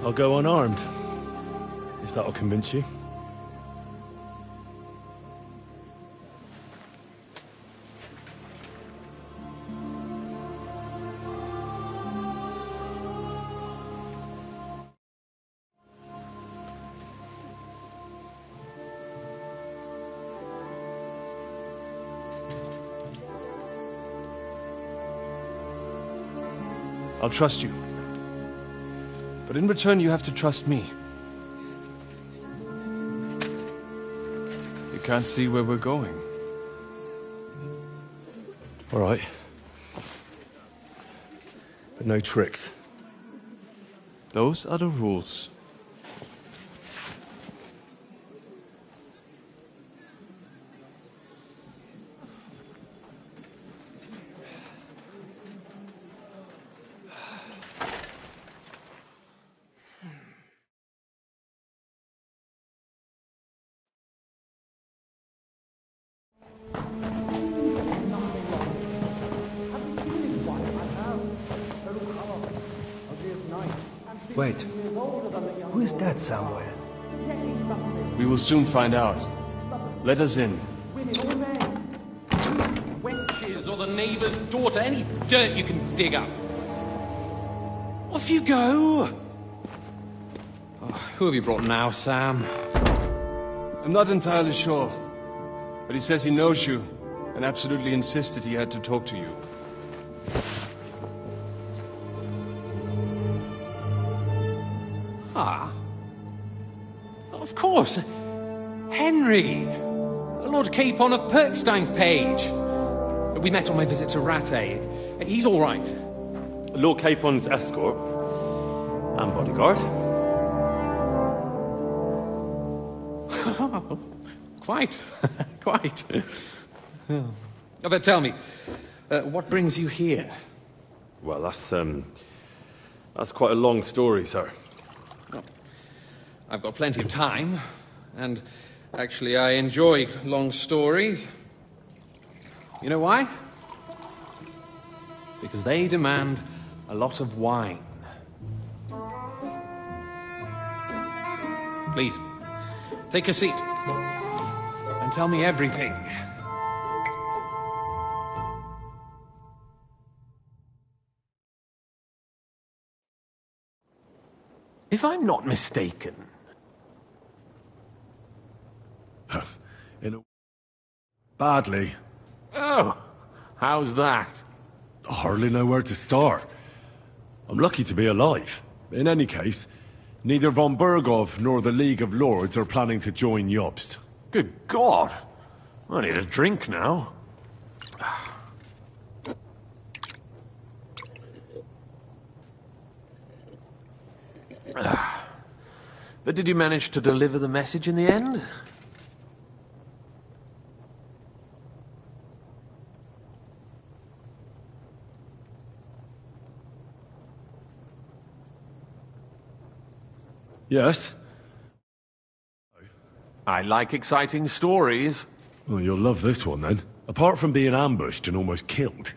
I'll go unarmed, if that'll convince you. I'll trust you. But in return, you have to trust me. You can't see where we're going. All right. But no tricks. Those are the rules. Wait, who is that somewhere? We will soon find out. Let us in. Wenches or the neighbour's daughter, any dirt you can dig up. Off you go! Oh, who have you brought now, Sam? I'm not entirely sure. But he says he knows you, and absolutely insisted he had to talk to you. Ah. Of course. Henry. Lord Capon of Perkstein's page. We met on my visit to Rattay. He's all right. Lord Capon's escort. And bodyguard. Quite. Quite. But tell me, what brings you here? Well, that's quite a long story, sir. Well, I've got plenty of time, and actually I enjoy long stories. You know why? Because they demand a lot of wine. Please, take a seat and tell me everything. If I'm not mistaken... Badly. Oh, how's that? I hardly know where to start. I'm lucky to be alive. In any case, neither von Berghoff nor the League of Lords are planning to join Jobst. Good God. I need a drink now. But did you manage to deliver the message in the end? Yes? I like exciting stories. Well, you'll love this one, then. Apart from being ambushed and almost killed,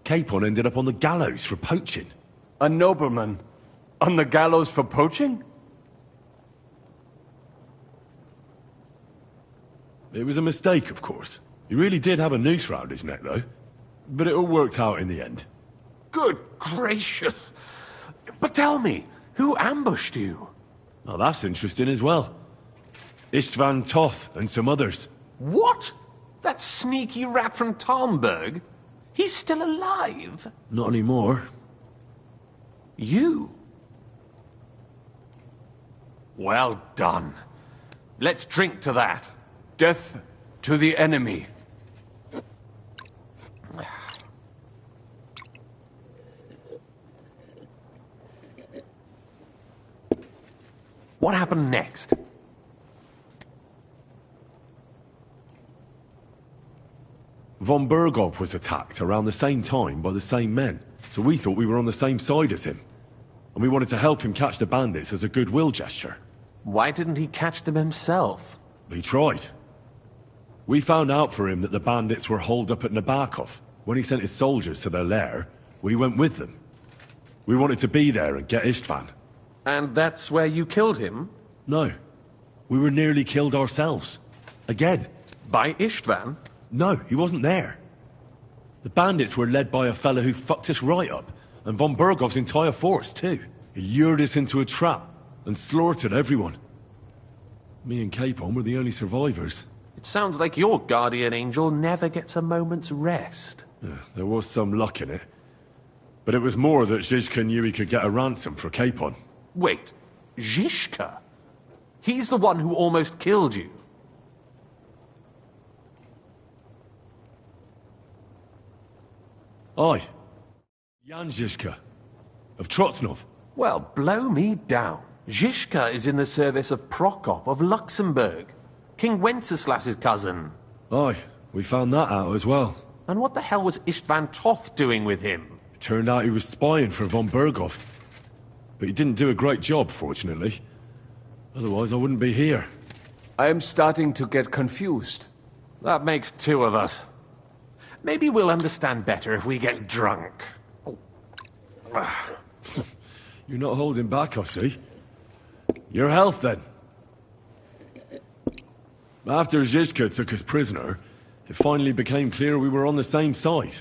Capon ended up on the gallows for poaching. A nobleman on the gallows for poaching? It was a mistake, of course. He really did have a noose round his neck, though. But it all worked out in the end. Good gracious! But tell me, who ambushed you? Oh, that's interesting as well. Istvan Toth and some others. What? That sneaky rat from Talmberg? He's still alive? Not anymore. You? Well done. Let's drink to that. Death to the enemy. What happened next? Von Berghoff was attacked around the same time by the same men, so we thought we were on the same side as him. And we wanted to help him catch the bandits as a goodwill gesture. Why didn't he catch them himself? He tried. We found out for him that the bandits were holed up at Nabokov. When he sent his soldiers to their lair, we went with them. We wanted to be there and get Istvan. And that's where you killed him? No. We were nearly killed ourselves. Again. By Istvan? No, he wasn't there. The bandits were led by a fella who fucked us right up, and von Bergov's entire force, too. He lured us into a trap and slaughtered everyone. Me and Capon were the only survivors. It sounds like your guardian angel never gets a moment's rest. Yeah, there was some luck in it. But it was more that Zizka knew he could get a ransom for Capon. Wait, Zizka? He's the one who almost killed you. Aye. Jan Zizka. Of Trotsnov. Well, blow me down. Zizka is in the service of Prokop of Luxembourg, King Wenceslas's cousin. Aye, we found that out as well. And what the hell was Istvan Toth doing with him? It turned out he was spying for von Bergov. But he didn't do a great job, fortunately. Otherwise, I wouldn't be here. I am starting to get confused. That makes two of us. Maybe we'll understand better if we get drunk. You're not holding back, I see. Your health, then. After Zizka took us prisoner, it finally became clear we were on the same side.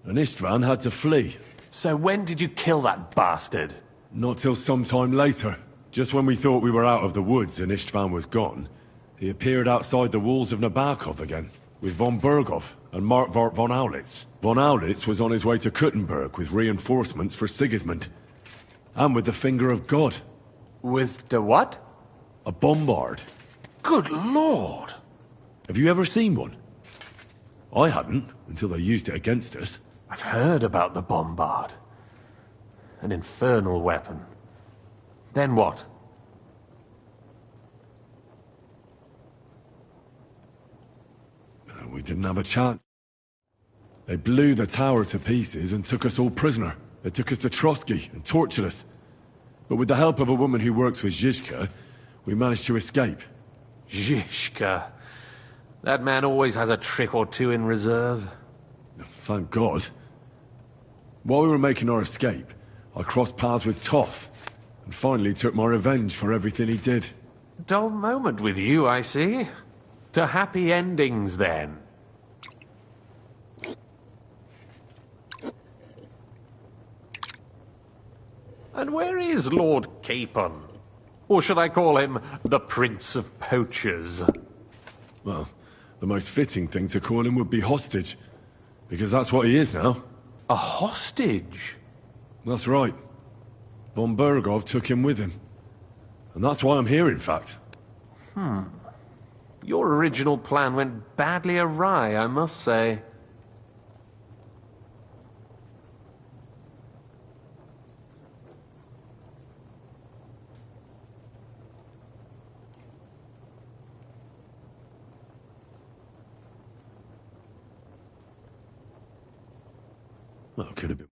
And Istvan had to flee. So when did you kill that bastard? Not till some time later. Just when we thought we were out of the woods and Istvan was gone, he appeared outside the walls of Nabokov again, with von Bergov and Markvart von Aulitz. Von Aulitz was on his way to Kuttenberg with reinforcements for Sigismund. And with the finger of God. With the what? A bombard. Good lord! Have you ever seen one? I hadn't, until they used it against us. I've heard about the bombard. An infernal weapon. Then what? We didn't have a chance. They blew the tower to pieces and took us all prisoner. They took us to Trotsky and tortured us. But with the help of a woman who works with Zizka, we managed to escape. Zizka. That man always has a trick or two in reserve. Thank God. While we were making our escape, I crossed paths with Toth, and finally took my revenge for everything he did. Dull moment with you, I see. To happy endings, then. And where is Lord Capon? Or should I call him the Prince of Poachers? Well, the most fitting thing to call him would be hostage, because that's what he is now. A hostage? That's right. Von Bergov took him with him. And that's why I'm here, in fact. Your original plan went badly awry, I must say. Well, it could have been.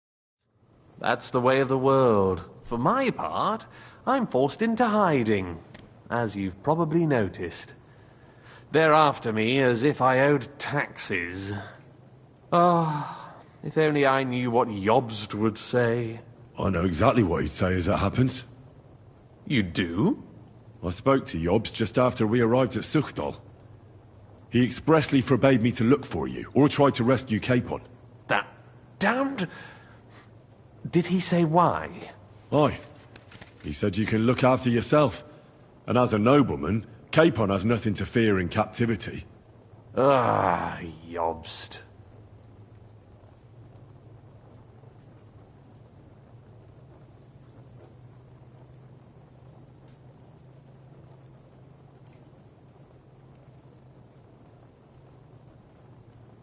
That's the way of the world. For my part, I'm forced into hiding, as you've probably noticed. They're after me as if I owed taxes. Ah, if only I knew what Jobst would say. I know exactly what he'd say as it happens. You do? I spoke to Jobs just after we arrived at Suchdal. He expressly forbade me to look for you, or try to rescue Capon. That damned... Did he say why? Aye. He said you can look after yourself. And as a nobleman, Capon has nothing to fear in captivity. Ah, Jobst.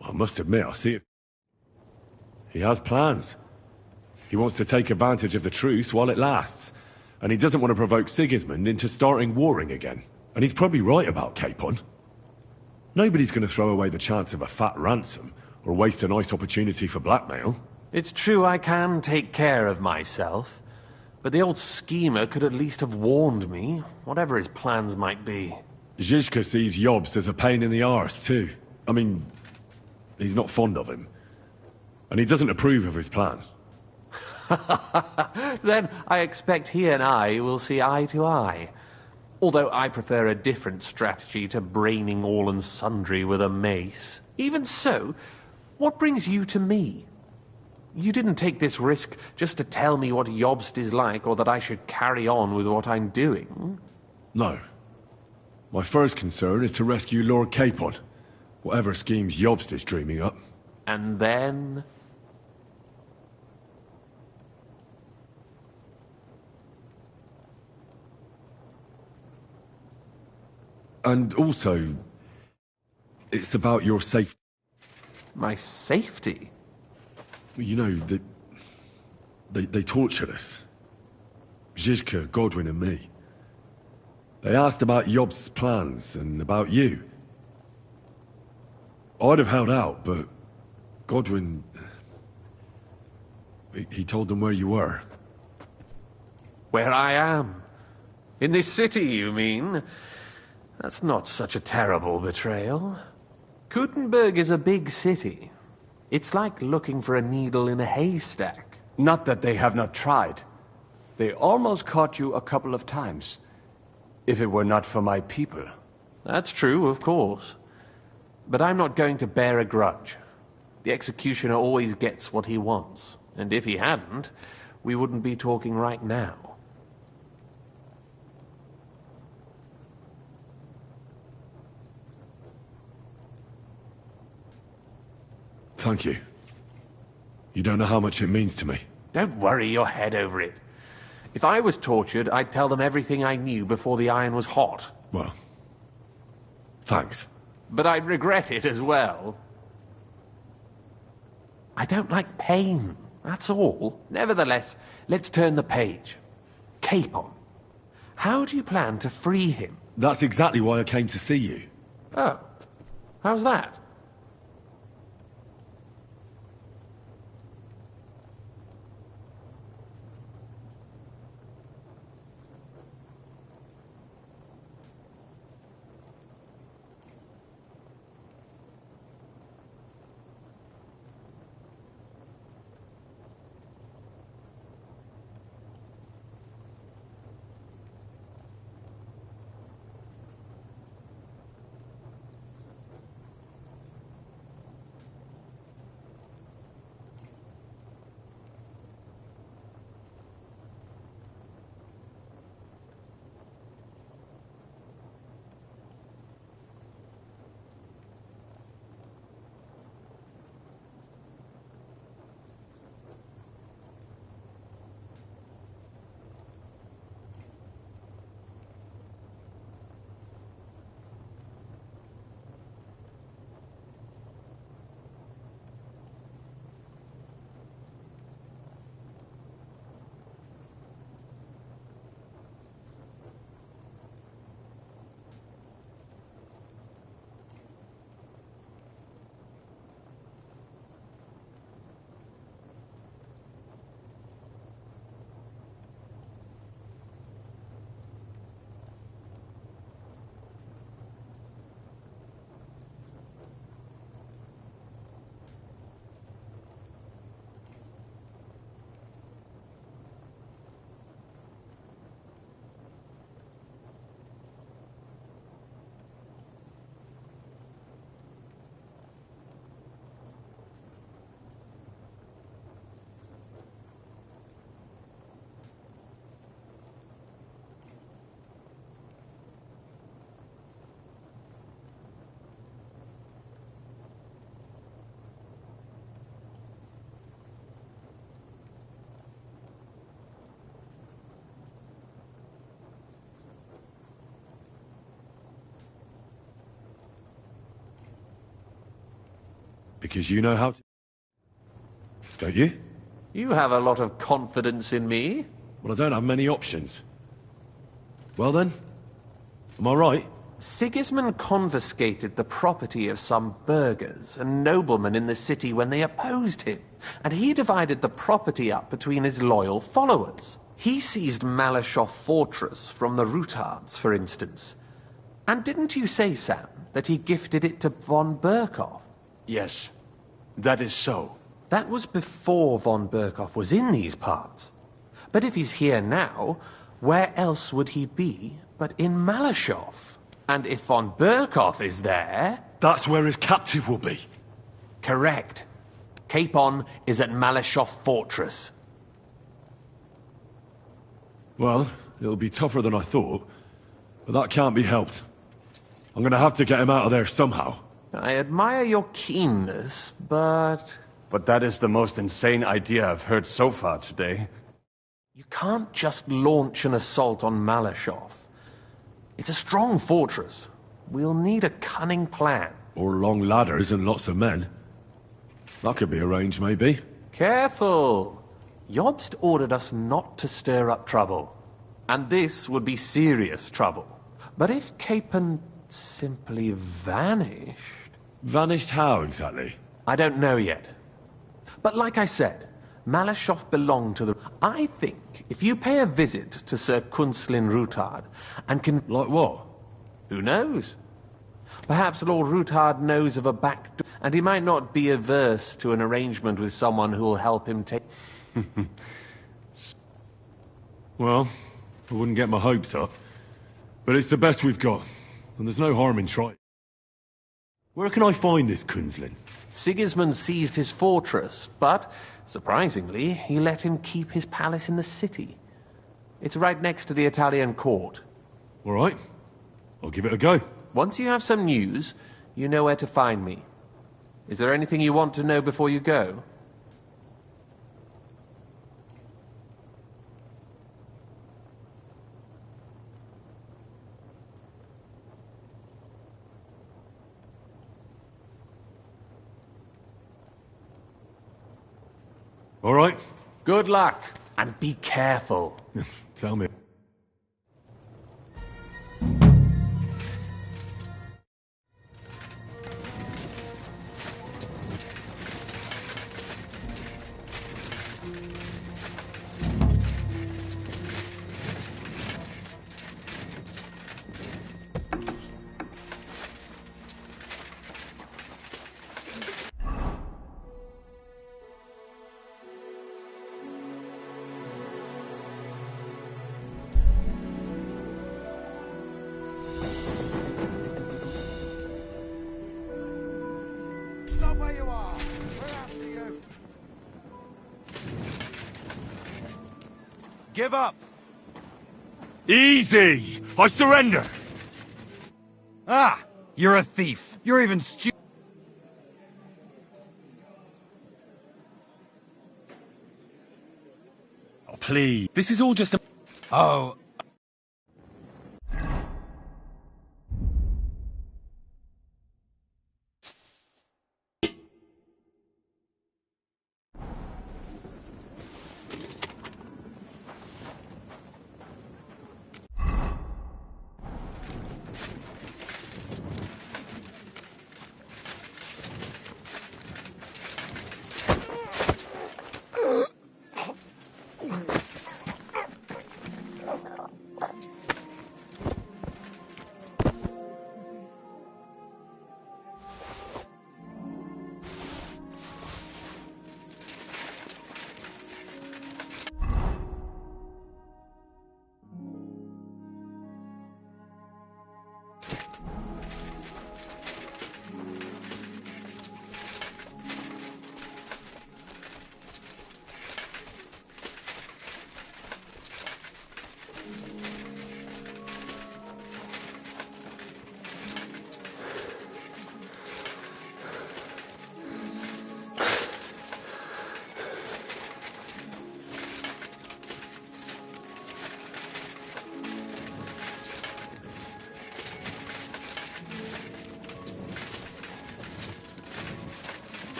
I must admit, I see it. He has plans. He wants to take advantage of the truce while it lasts. And he doesn't want to provoke Sigismund into starting warring again. And he's probably right about Capon. Nobody's going to throw away the chance of a fat ransom, or waste a nice opportunity for blackmail. It's true I can take care of myself, but the old schemer could at least have warned me, whatever his plans might be. Zizka sees Jobst as a pain in the arse, too. I mean, he's not fond of him. And he doesn't approve of his plan. Then I expect he and I will see eye to eye. Although I prefer a different strategy to braining all and sundry with a mace. Even so, what brings you to me? You didn't take this risk just to tell me what Yobst is like, or that I should carry on with what I'm doing. No. My first concern is to rescue Lord Capon, whatever schemes Yobst is dreaming up. And then... And also, it's about your safety. my safety? You know, they tortured us. Zizka, Godwin and me. They asked about Yobst's plans and about you. I'd have held out, but Godwin... He told them where you were. Where I am? In this city, you mean? That's not such a terrible betrayal. Kutenberg is a big city. It's like looking for a needle in a haystack. Not that they have not tried. They almost caught you a couple of times. If it were not for my people. That's true, of course. But I'm not going to bear a grudge. The executioner always gets what he wants. And if he hadn't, we wouldn't be talking right now. Thank you. You don't know how much it means to me. Don't worry your head over it. If I was tortured, I'd tell them everything I knew before the iron was hot. Well, thanks. But I'd regret it as well. I don't like pain, that's all. Nevertheless, let's turn the page. Capon. How do you plan to free him? That's exactly why I came to see you. Oh. How's that? Because you know how to... Don't you? You have a lot of confidence in me. Well, I don't have many options. Well then, am I right? Sigismund confiscated the property of some burghers and noblemen in the city when they opposed him, and he divided the property up between his loyal followers. He seized Malyshoff Fortress from the Rutards, for instance. And didn't you say, Sam, that he gifted it to von Berkhoff? Yes, that is so. That was before von Berkoff was in these parts. But if he's here now, where else would he be but in Malashov? And if von Berkoff is there... That's where his captive will be. Correct. Capon is at Malashov Fortress. Well, it'll be tougher than I thought, but that can't be helped. I'm gonna have to get him out of there somehow. I admire your keenness, but... But that is the most insane idea I've heard so far today. You can't just launch an assault on Malashov. It's a strong fortress. We'll need a cunning plan. Or long ladders and lots of men. That could be arranged, maybe. Careful! Jobst ordered us not to stir up trouble. And this would be serious trouble. But if Capon simply vanished... Vanished how, exactly? I don't know yet. But like I said, Malashov belonged to the... I think if you pay a visit to Sir Kunslin Rutard and can... Like what? Who knows? Perhaps Lord Rutard knows of a back door, and he might not be averse to an arrangement with someone who will help him take... Well, I wouldn't get my hopes up. But it's the best we've got, and there's no harm in trying. Where can I find this Kunslin? Sigismund seized his fortress, but, surprisingly, he let him keep his palace in the city. It's right next to the Italian court. All right. I'll give it a go. Once you have some news, you know where to find me. Is there anything you want to know before you go? All right. Good luck, and be careful. Tell me. Give up! Easy! I surrender! Ah! You're a thief. You're even stupid. Oh, please. This is all just a... Oh.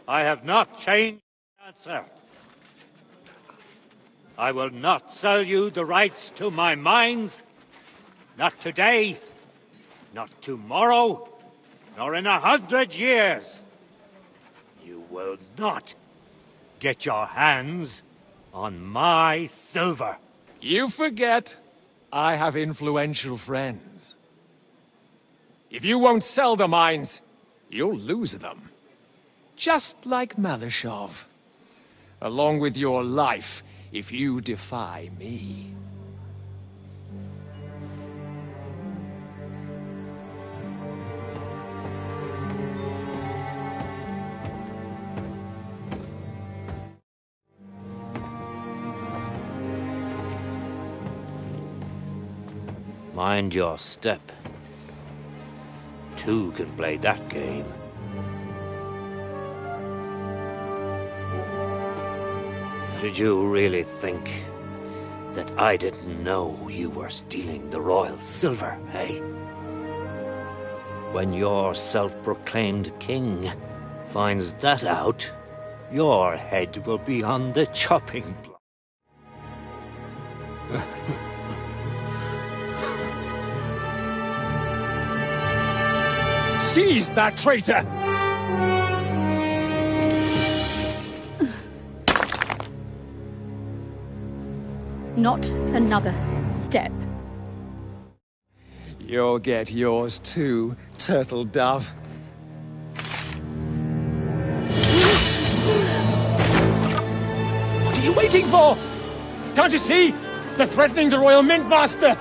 I have not changed my answer. I will not sell you the rights to my mines. Not today, not tomorrow, nor in 100 years. You will not get your hands on my silver. You forget I have influential friends. If you won't sell the mines, you'll lose them. Just like Malashov. Along with your life, if you defy me. Mind your step. Two can play that game. Did you really think that I didn't know you were stealing the royal silver, eh? When your self-proclaimed king finds that out, your head will be on the chopping block. Seize that traitor! Not another step. You'll get yours too, turtle dove. What are you waiting for? Can't you see? They're threatening the Royal Mint Master!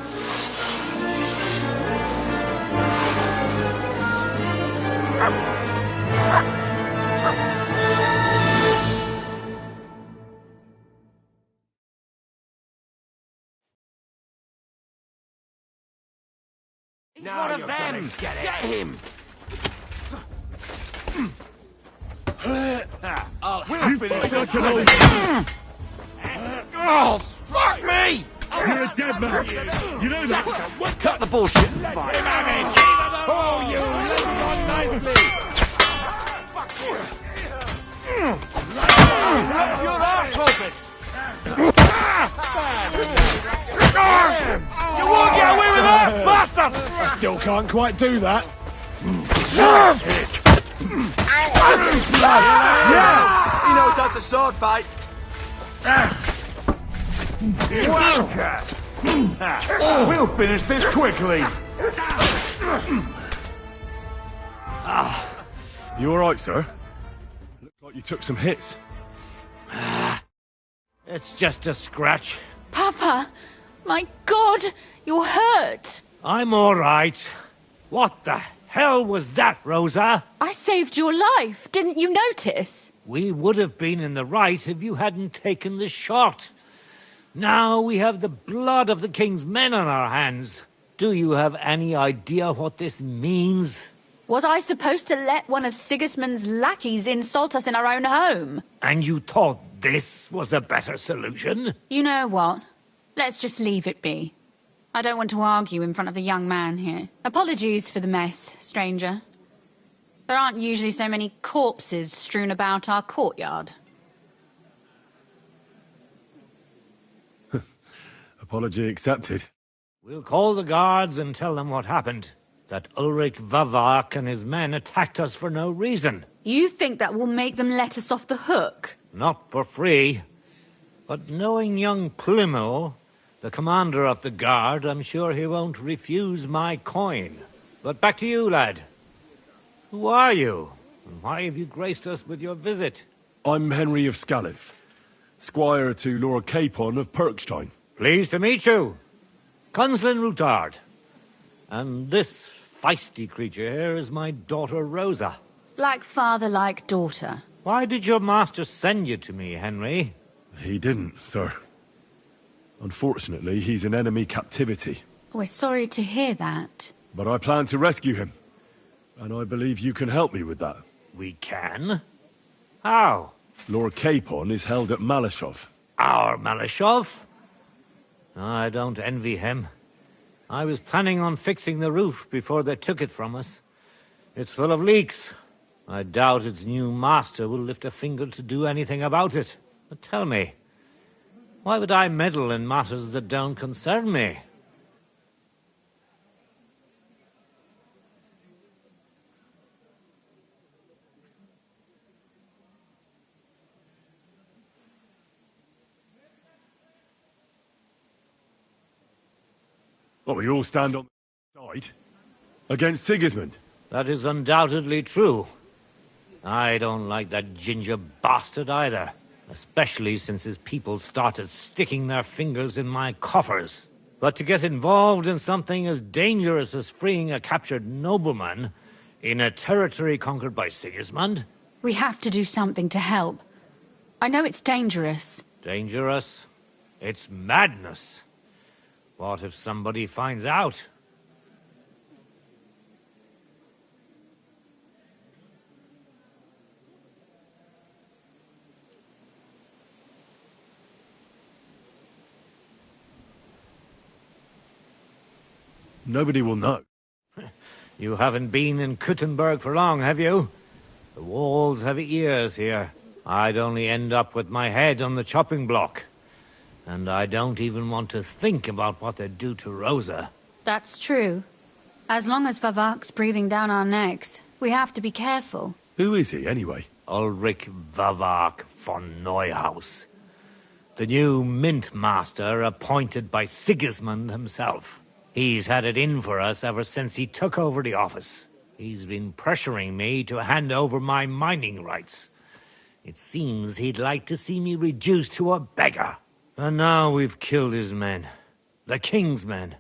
He's one of them! Get him! We'll finish this. Oh, struck me! You're a dead man. You know that. Cut the bullshit. Oh, you live on nicely! Your arse open! You won't get away with that, bastard! I still can't quite do that. Yeah! He knows how to sword fight. We'll finish this quickly. You all right, sir? Looks like you took some hits. It's just a scratch. Papa! My God! You're hurt! I'm all right. What the hell was that, Rosa? I saved your life. Didn't you notice? We would have been in the right if you hadn't taken the shot. Now we have the blood of the king's men on our hands. Do you have any idea what this means? Was I supposed to let one of Sigismund's lackeys insult us in our own home? And you thought this was a better solution? You know what? Let's just leave it be. I don't want to argue in front of the young man here. Apologies for the mess, stranger. There aren't usually so many corpses strewn about our courtyard. Apology accepted. We'll call the guards and tell them what happened. That Ulrich Vavak and his men attacked us for no reason. You think that will make them let us off the hook? Not for free. But knowing young Plimo, the commander of the guard, I'm sure he won't refuse my coin. But back to you, lad. Who are you? And why have you graced us with your visit? I'm Henry of Scalitz, squire to Lord Capon of Perkstein. Pleased to meet you. Conslin Routard. And this feisty creature here is my daughter Rosa. Like father, like daughter. Why did your master send you to me, Henry? He didn't, sir. Unfortunately, he's in enemy captivity. We're sorry to hear that. But I plan to rescue him. And I believe you can help me with that. We can? How? Lord Capon is held at Malashov. Our Malashov? I don't envy him. I was planning on fixing the roof before they took it from us. It's full of leaks. I doubt its new master will lift a finger to do anything about it. But tell me, why would I meddle in matters that don't concern me? Well, we all stand on the side. Against Sigismund. That is undoubtedly true. I don't like that ginger bastard either. Especially since his people started sticking their fingers in my coffers. But to get involved in something as dangerous as freeing a captured nobleman in a territory conquered by Sigismund? We have to do something to help. I know it's dangerous. Dangerous? It's madness. What if somebody finds out? Nobody will know. You haven't been in Kuttenberg for long, have you? The walls have ears here. I'd only end up with my head on the chopping block. And I don't even want to think about what they'd do to Rosa. That's true. As long as Vavak's breathing down our necks, we have to be careful. Who is he, anyway? Ulrich Vavak von Neuhaus. The new mint master appointed by Sigismund himself. He's had it in for us ever since he took over the office. He's been pressuring me to hand over my mining rights. It seems he'd like to see me reduced to a beggar. And now we've killed his men. The king's men.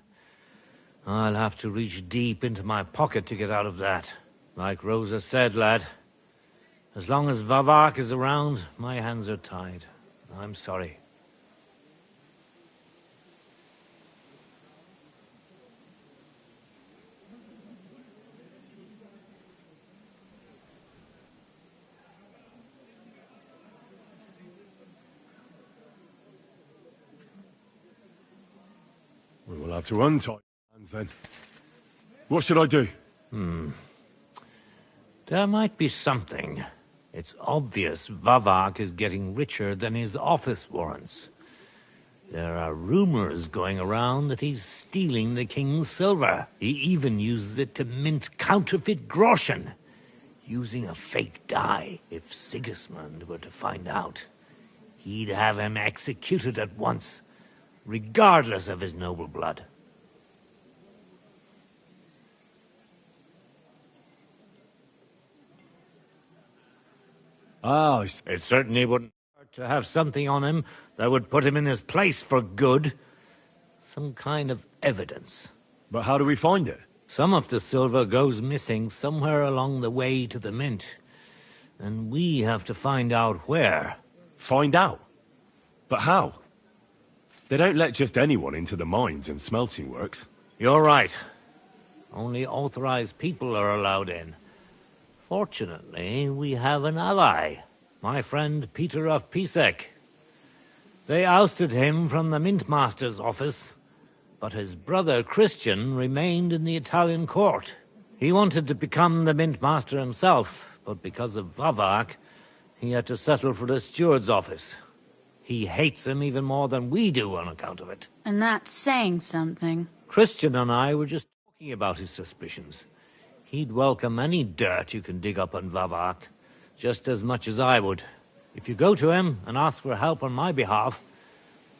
I'll have to reach deep into my pocket to get out of that. Like Rosa said, lad, as long as Vavak is around, my hands are tied. I'm sorry. We will have to untie hands then. What should I do? There might be something. It's obvious Vavak is getting richer than his office warrants. There are rumors going around that he's stealing the king's silver. He even uses it to mint counterfeit groschen, using a fake dye. If Sigismund were to find out, he'd have him executed at once, regardless of his noble blood. Ah, It certainly wouldn't hurt to have something on him that would put him in his place for good. Some kind of evidence. but how do we find it? Some of the silver goes missing somewhere along the way to the mint. And we have to find out where. Find out? But how? They don't let just anyone into the mines and smelting works. You're right. Only authorized people are allowed in. Fortunately, we have an ally. My friend Peter of Pisek. They ousted him from the Mintmaster's office, but his brother Christian remained in the Italian court. He wanted to become the Mintmaster himself, but because of Vavak, he had to settle for the steward's office. He hates him even more than we do on account of it. And that's saying something. Christian and I were just talking about his suspicions. He'd welcome any dirt you can dig up on Vavak, just as much as I would. If you go to him and ask for help on my behalf,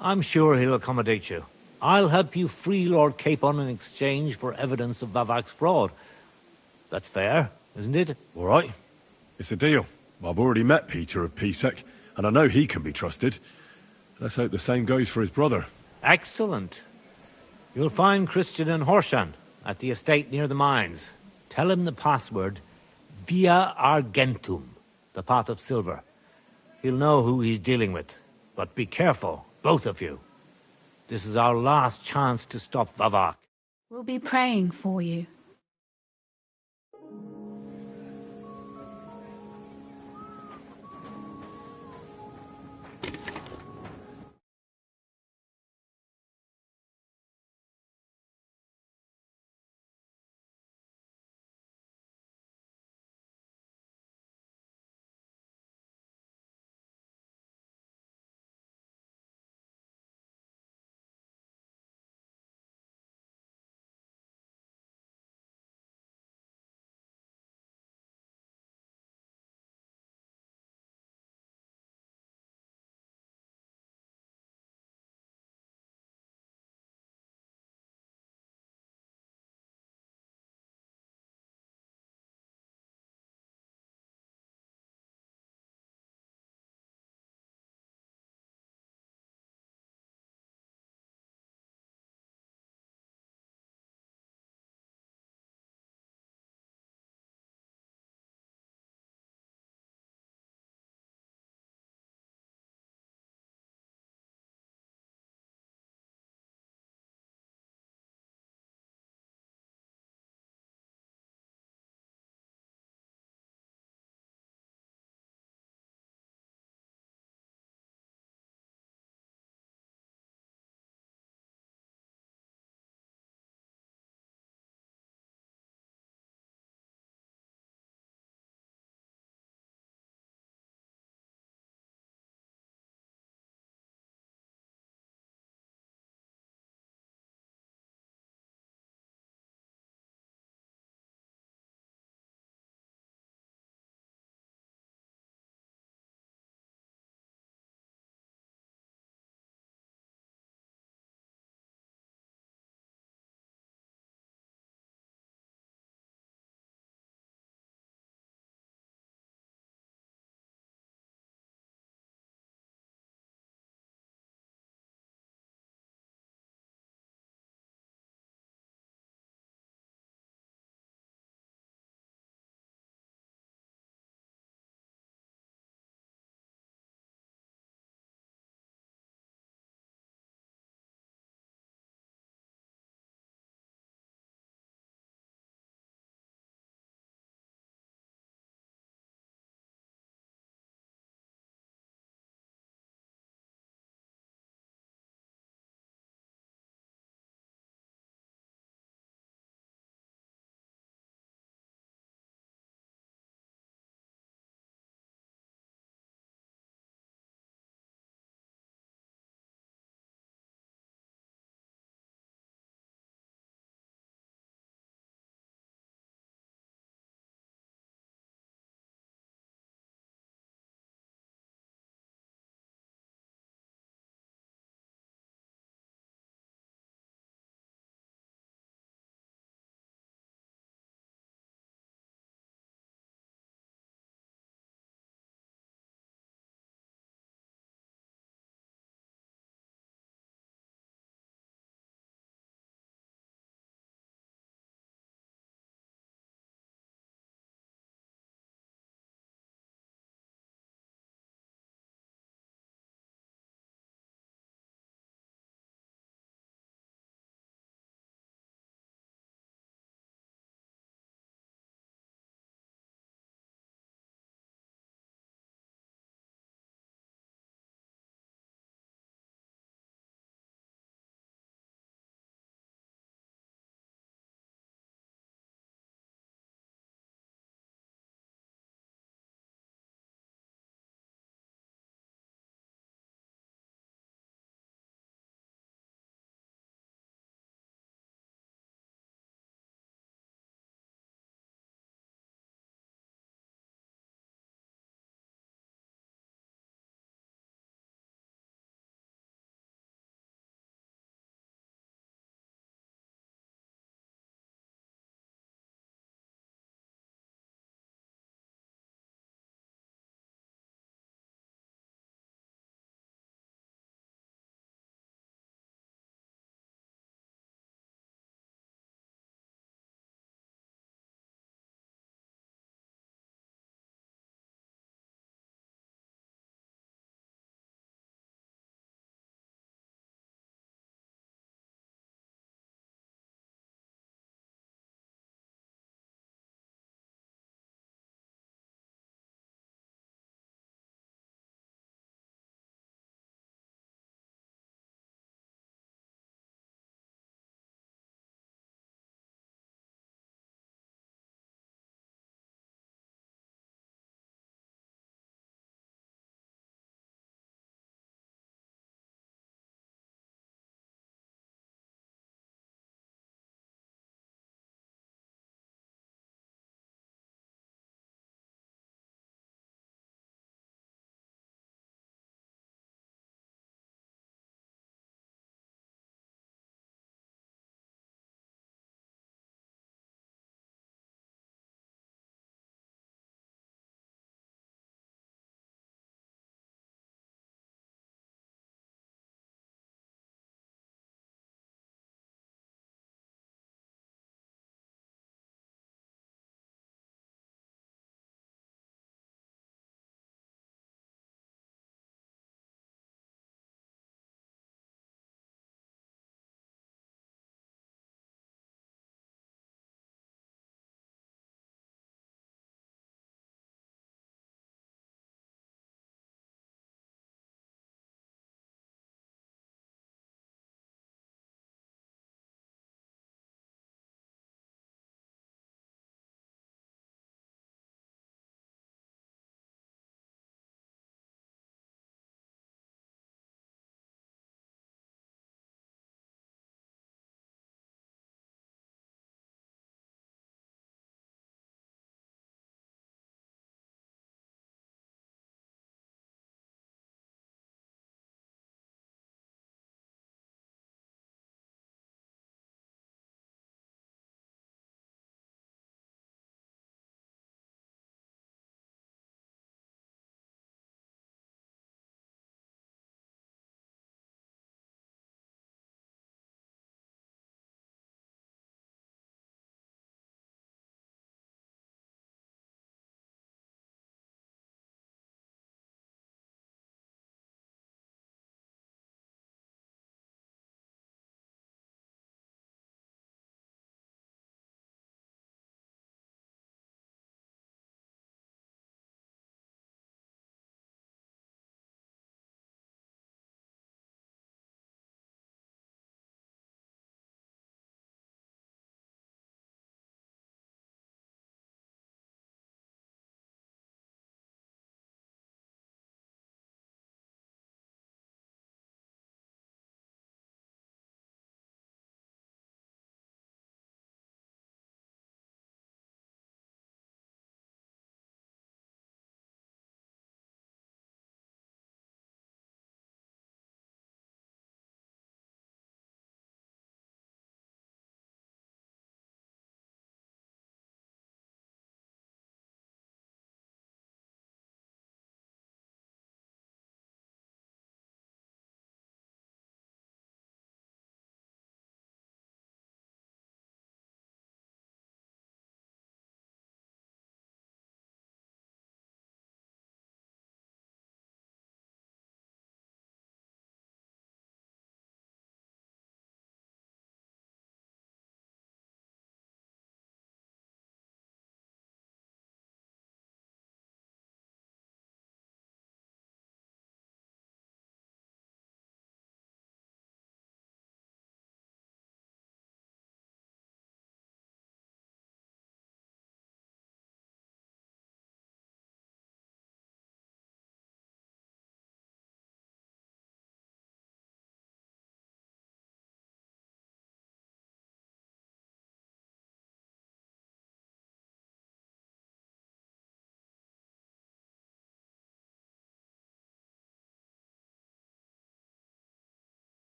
I'm sure he'll accommodate you. I'll help you free Lord Capon in exchange for evidence of Vavak's fraud. That's fair, isn't it? All right. It's a deal. I've already met Peter of Pisek, and I know he can be trusted. Let's hope the same goes for his brother. Excellent. You'll find Christian and Horshan at the estate near the mines. Tell him the password, Via Argentum, the pot of silver. He'll know who he's dealing with. But be careful, both of you. This is our last chance to stop Vavak. We'll be praying for you.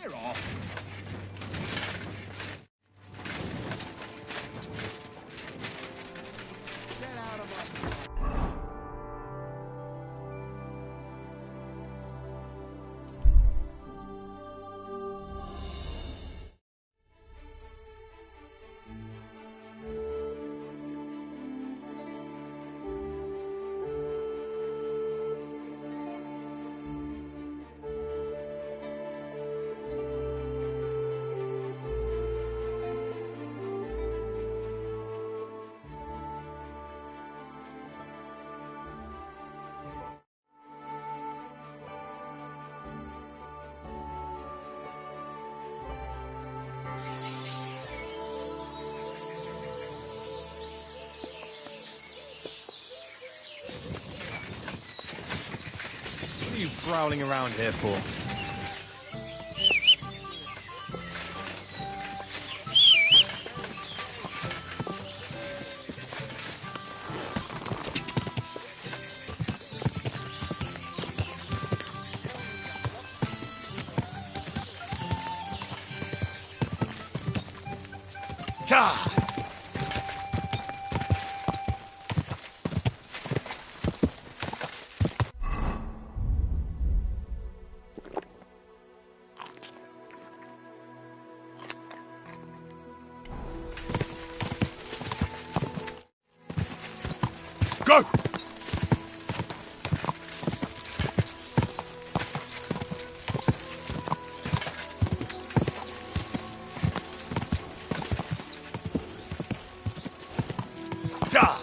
Clear off. What are you prowling around here for? Go! Die!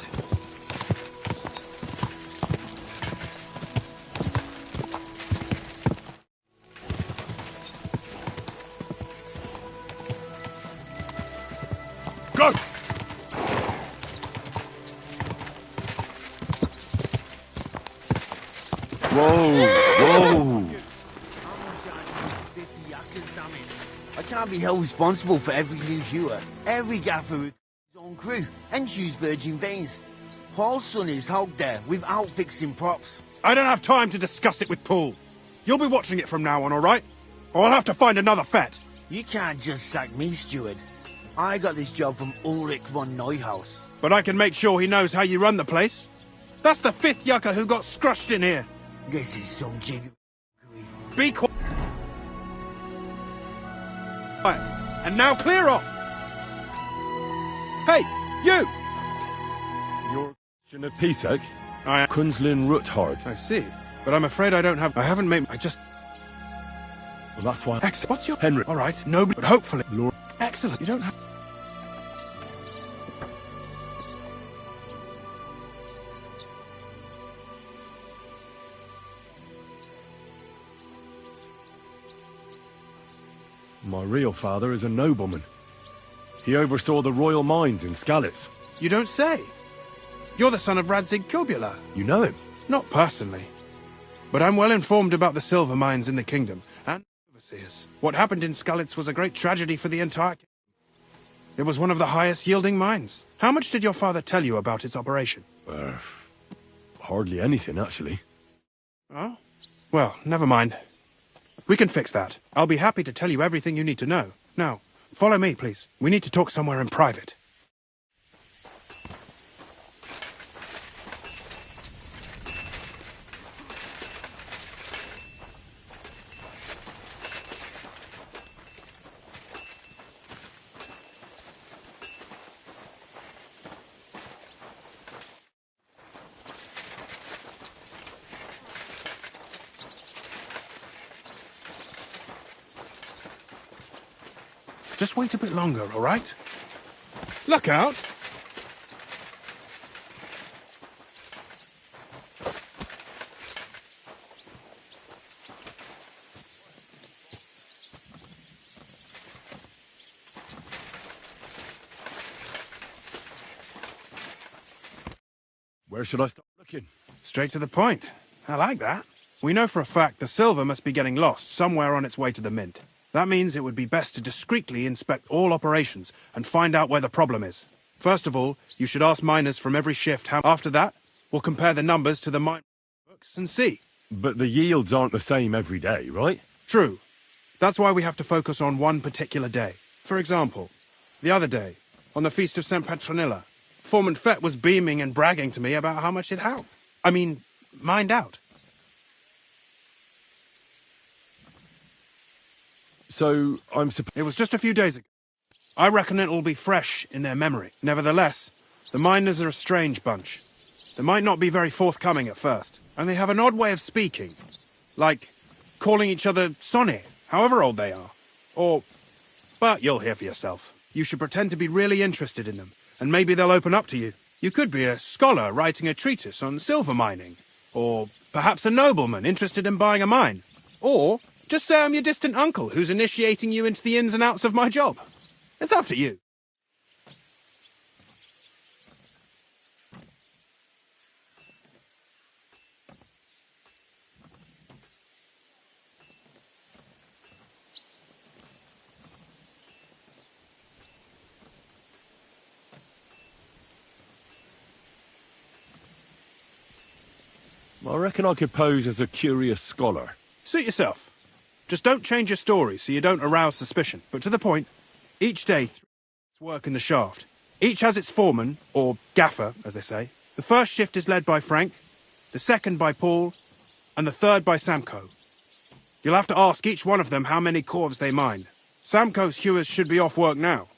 Go! Whoa! I can't be held responsible for every new hewer. Every gaffer has his own crew and Hugh's virgin veins. Paul's son is out there without fixing props. I don't have time to discuss it with Paul. You'll be watching it from now on, all right? Or I'll have to find another fet. You can't just sack me, steward. I got this job from Ulrich von Neuhaus. But I can make sure he knows how you run the place. That's the 5th yucca who got scrushed in here. This is some jiggery. Be quiet. And now clear off. Hey, you! You're Christian of Pisek? I am. Kunzlin Ruthard. I see. But I'm afraid I don't have... I haven't made... I just... Well, that's why... Excellent. What's your... Henry. All right. Nobody... But hopefully... Lord... Excellent. You don't have... My real father is a nobleman. He oversaw the royal mines in Skalitz. You don't say. You're the son of Radzig Kurbula. You know him? Not personally. But I'm well informed about the silver mines in the kingdom, and overseers. What happened in Skalitz was a great tragedy for the entire kingdom. It was one of the highest yielding mines. How much did your father tell you about its operation? Hardly anything, actually. Oh? Well, never mind. We can fix that. I'll be happy to tell you everything you need to know. Now, follow me, please. We need to talk somewhere in private. Just wait a bit longer, all right? Look out! Where should I start looking? Straight to the point. I like that. We know for a fact the silver must be getting lost somewhere on its way to the mint. That means it would be best to discreetly inspect all operations and find out where the problem is. First of all, you should ask miners from every shift how... After that, we'll compare the numbers to the mine books and see. But the yields aren't the same every day, right? True. That's why we have to focus on one particular day. For example, the other day, on the Feast of St. Petronilla, Foreman Fett was beaming and bragging to me about how much it helped. I mean, mined out. So, It was just a few days ago. I reckon it'll be fresh in their memory. Nevertheless, the miners are a strange bunch. They might not be very forthcoming at first, and they have an odd way of speaking. Like, calling each other Sonny, however old they are. But you'll hear for yourself. You should pretend to be really interested in them, and maybe they'll open up to you. You could be a scholar writing a treatise on silver mining, or perhaps a nobleman interested in buying a mine. Or just say I'm your distant uncle who's initiating you into the ins and outs of my job. It's up to you. I reckon I could pose as a curious scholar. Suit yourself. Just don't change your story so you don't arouse suspicion. But to the point, each day, it's work in the shaft. Each has its foreman, or gaffer, as they say. The first shift is led by Frank, the second by Paul, and the third by Samko. You'll have to ask each one of them how many corves they mine. Samko's hewers should be off work now.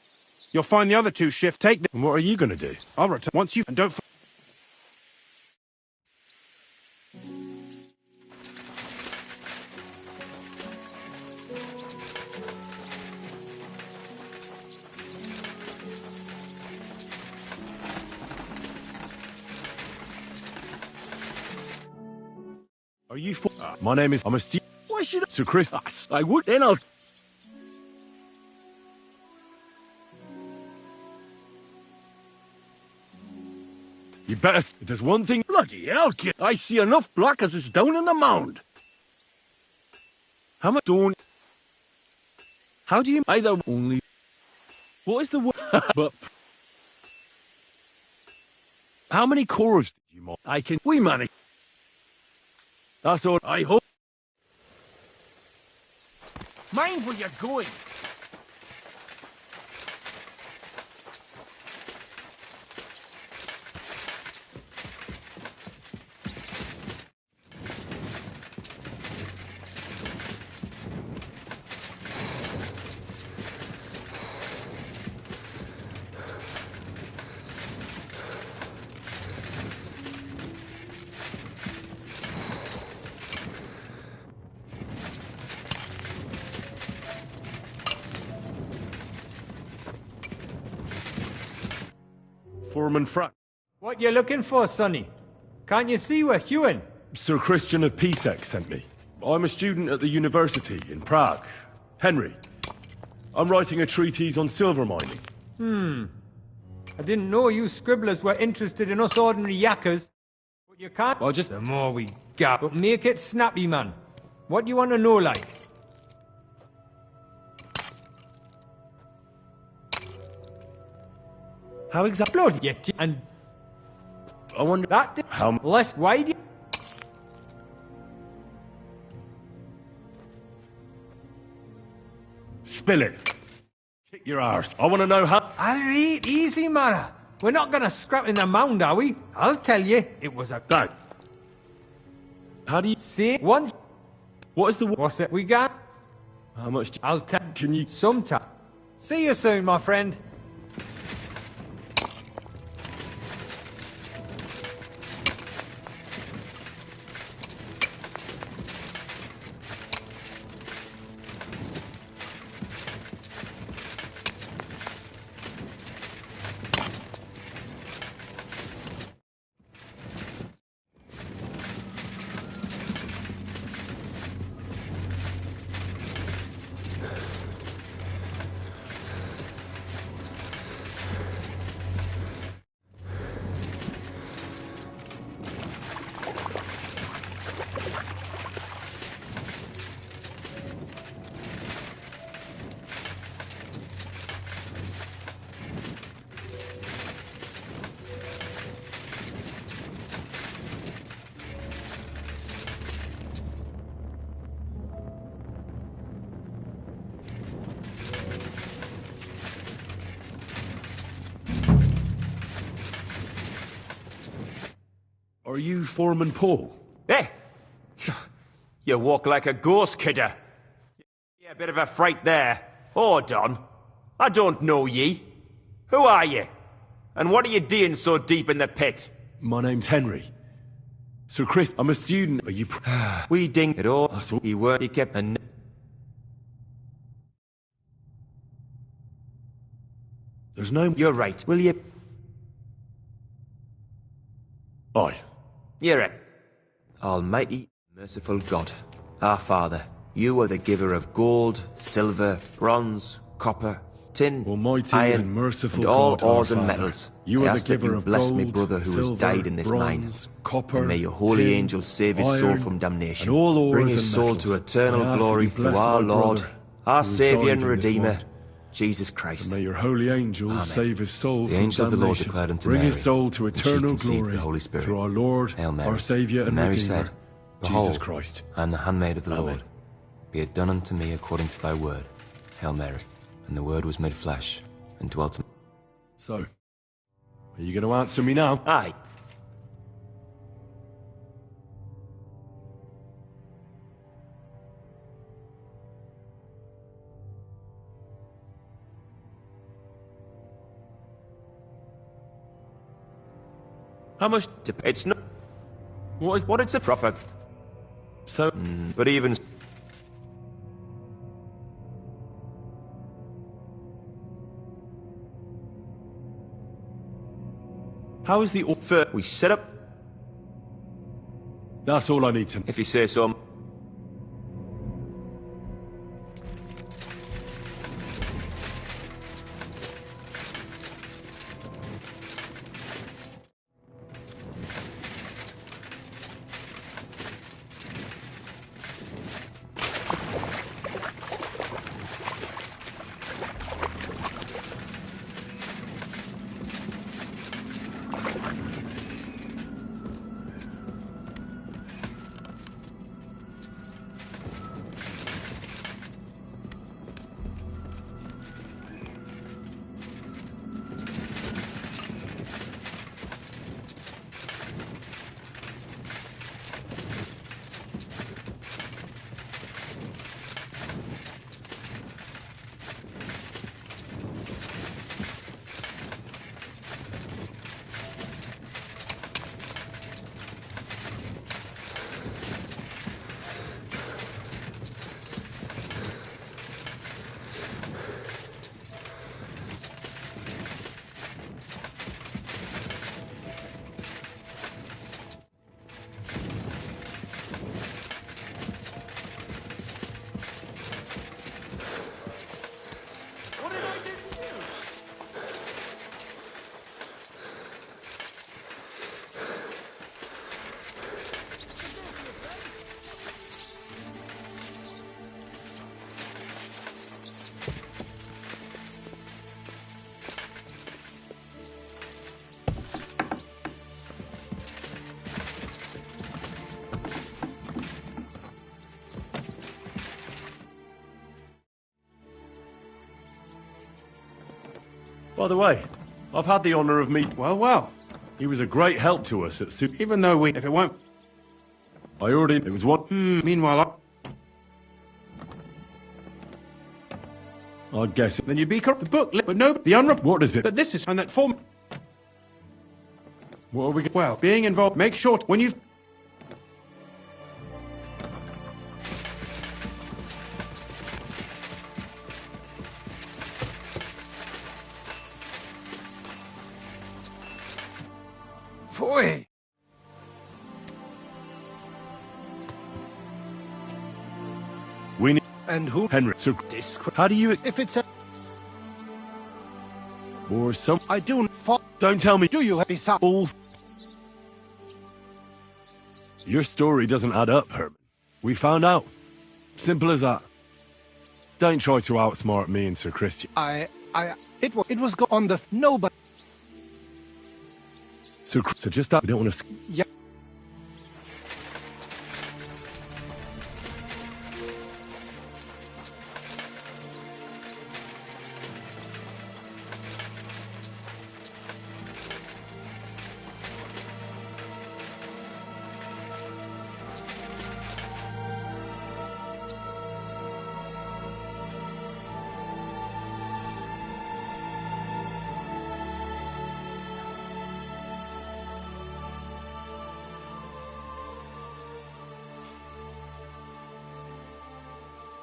You'll find the other two shift take them. And what are you going to do? I'll return once you... And don't... Are you for... My name is... I'm a student. Why should So Chris... I would, then I'll... You better... There's one thing... Bloody hell, kid. I see enough black as is down in the mound. How much don't... How do you... Either only... What is the word? But... How many corves did you mine? We manage. That's all... I hope... Mind where you're going. Foreman Frank. What you looking for, Sonny? Can't you see we're hewing? Sir Christian of Pisek sent me. I'm a student at the university in Prague. Henry. I'm writing a treatise on silver mining. I didn't know you scribblers were interested in us ordinary yakkers. But you can't... Well, just... The more we gap, but make it snappy, man. What do you want to know, like? How exactly? Blood, you and... I wonder... That... How... Less wide... Spill it. Kick your arse. I want to know how... I'll eat easy, man. We're not gonna scrap in the mound, are we? I'll tell you, it was a... No. How do you... See, once... What is the... What's it we got? How much... I'll tell... Can you... Sometime. See you soon, my friend. Are you Foreman Paul? Eh? You walk like a ghost, kidder. Yeah, a bit of a fright there. Hold on. I don't know ye. Who are ye? And what are you doing so deep in the pit? My name's Henry. Sir Chris, I'm a student. Are you... We ding it all. He weren't. He kept a... There's no... You're right. Will you... Aye. You're it. Almighty, merciful God, our Father, you are the giver of gold, silver, bronze, copper, tin, Almighty iron, and merciful and all God, our ores and Father, metals. you I are the ask that giver you of bless gold, my brother who silver, has died in this mine. bronze, copper, And may your holy tin, angels save his soul iron, from damnation. and all ores Bring his and soul metals. to I eternal ask that glory you through bless our my Lord, brother our who has Saviour died and in this Redeemer, mine. Jesus Christ. And may your holy angels Amen. save his soul The from angel of the Lord damnation. declared unto Bring Mary, his soul to and she eternal conceived glory the Holy Spirit. through our Lord, Hail Mary. our Saviour and Mary Redeemer, said, Jesus Behold, Christ. I am the handmaid of the Amen. Lord. Be it done unto me according to thy word. Hail Mary. And the word was made flesh, and dwelt in... So, are you going to answer me now? Aye. How much... It's not... What is... What it's a proper... So... But even... How is the... We set up... That's all I need to... If you say so... By the way, I've had the honour of meeting... Well, well. He was a great help to us at Su... Even though we... If it won't... I already... It was one... Meanwhile, I guess... then you'd be correct. The book, but no... The unrep... What is it? But this is... And that form... What are we... Well, being involved... Make sure... When you've... Pfui! We need... And who? Henry. Sir... This... How do you... If it's a... Or some... I do not fall. Don't tell me... Do you have beside... All... Your story doesn't add up, Herman. We found out. Simple as that. Don't try to outsmart me and Sir Christian. It was go on the... No, but... So just that we don't want to... Yeah.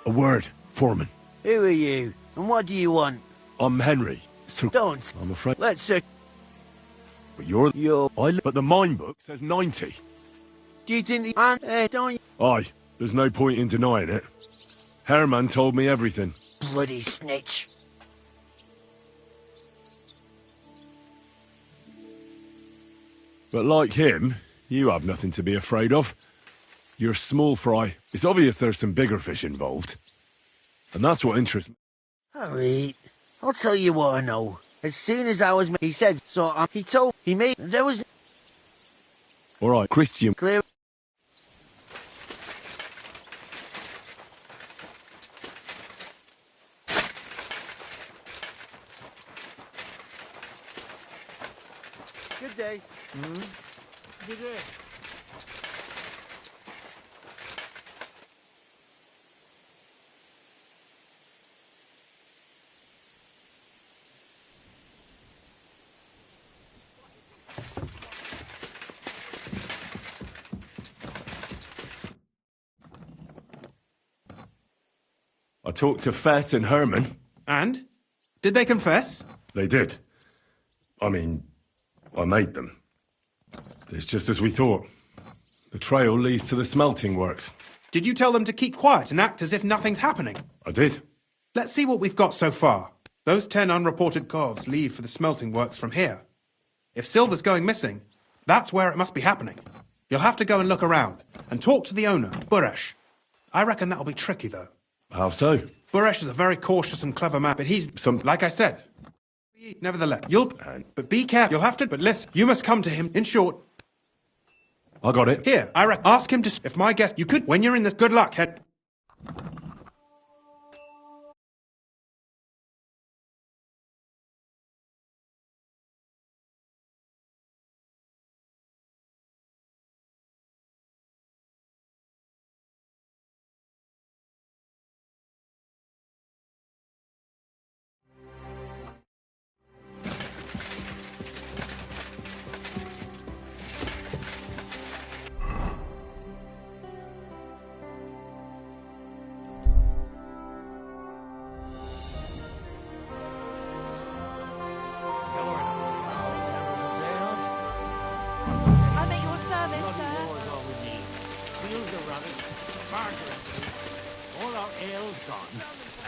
A word, Foreman. Who are you? And what do you want? I'm Henry. So Don't. I'm afraid. Let's But you're... You're... But the mine book says 90. Do you think the... don't you... Aye, there's no point in denying it. Herman told me everything. Bloody snitch. But like him, you have nothing to be afraid of. You're small fry. It's obvious there's some bigger fish involved. And that's what interests me. Alright. I'll tell you what I know. As soon as I was... He said, so he told... He made... There was... Alright, Christian. Clear... Good day. Good day. I talked to Fett and Herman. And? Did they confess? They did. I mean, I made them. It's just as we thought. The trail leads to the smelting works. Did you tell them to keep quiet and act as if nothing's happening? I did. Let's see what we've got so far. Those 10 unreported calves leave for the smelting works from here. If silver's going missing, that's where it must be happening. You'll have to go and look around, and talk to the owner, Buresh. I reckon that'll be tricky, though. How so? Buresh is a very cautious and clever man, but he's... Like I said. Nevertheless, But be careful, you'll have to... But listen, you must come to him, in short. I got it. Here, I reckon. Ask him to... If my guess... You could... When you're in this... Good luck, head...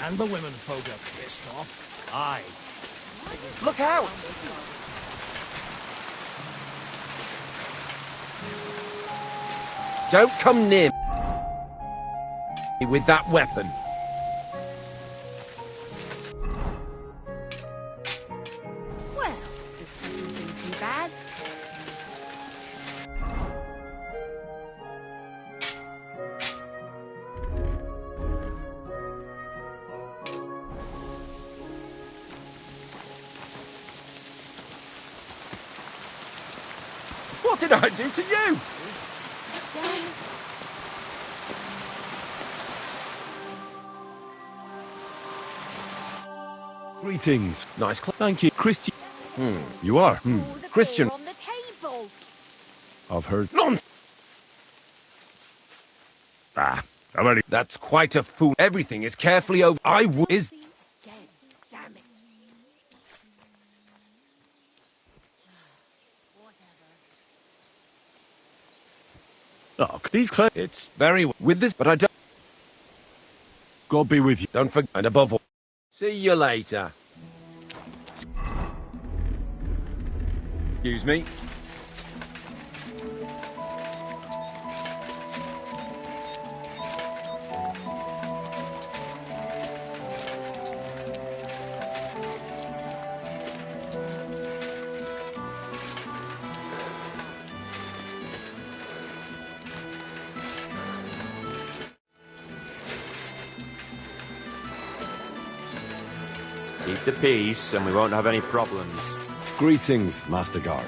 And the women folk are pissed off. Aye. Look out! Don't come near me with that weapon. Well, this doesn't seem too bad. What did I do to you? Greetings. Nice. Thank you, Christian. You are? Christian. On the table. I've heard. Nonsense. Ah, I've already. That's quite a fool. Everything is carefully over. Is. Damn it. Oh, these clothes. It's very with this, but I don't. God be with you. Don't forget, and above all, see you later. Excuse me. Keep the peace, and we won't have any problems. Greetings, Master Guard.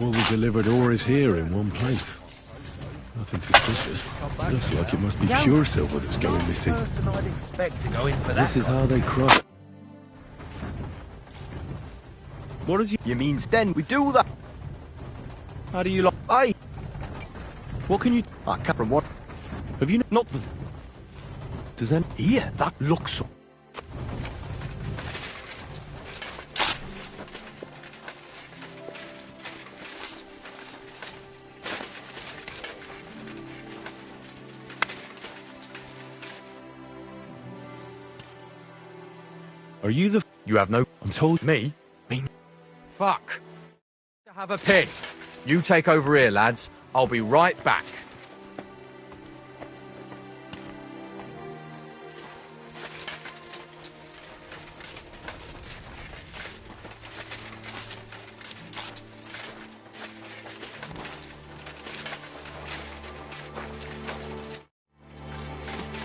All the delivered ore is here in one place. Nothing suspicious. Looks like it must be pure silver that's going missing. Person I'd expect to go in for that. This is how they crush. What does you mean? Then we do that. How do you like? Aye. What can you? I come from what? Have you not? Does then here that looks so. Are you the... You have no... I'm told... Me? Fuck. Have a piss. You take over here, lads. I'll be right back.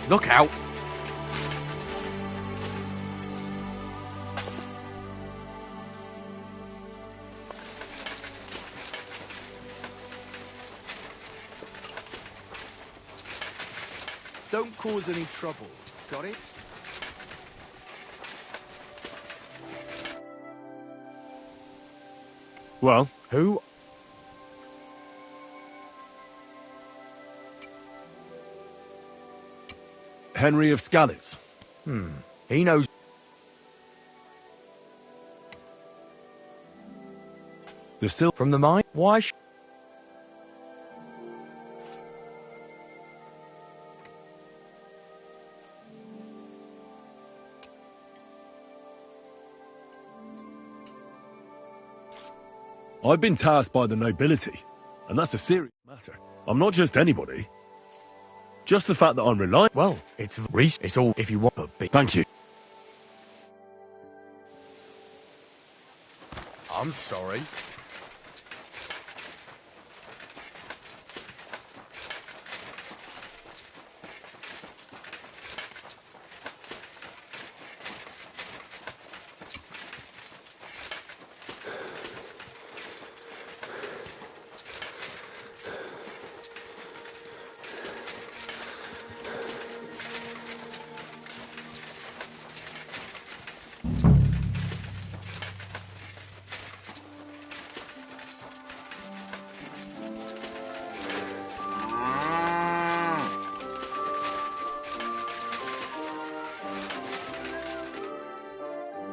Look out. Don't cause any trouble. Got it? Well, who? Henry of Skalitz. He knows. The still from the mine? Why? I've been tasked by the nobility, and that's a serious matter. I'm not just anybody. Just the fact that I'm relying... Well, it's Reese. It's all if you want to be. Thank you. I'm sorry.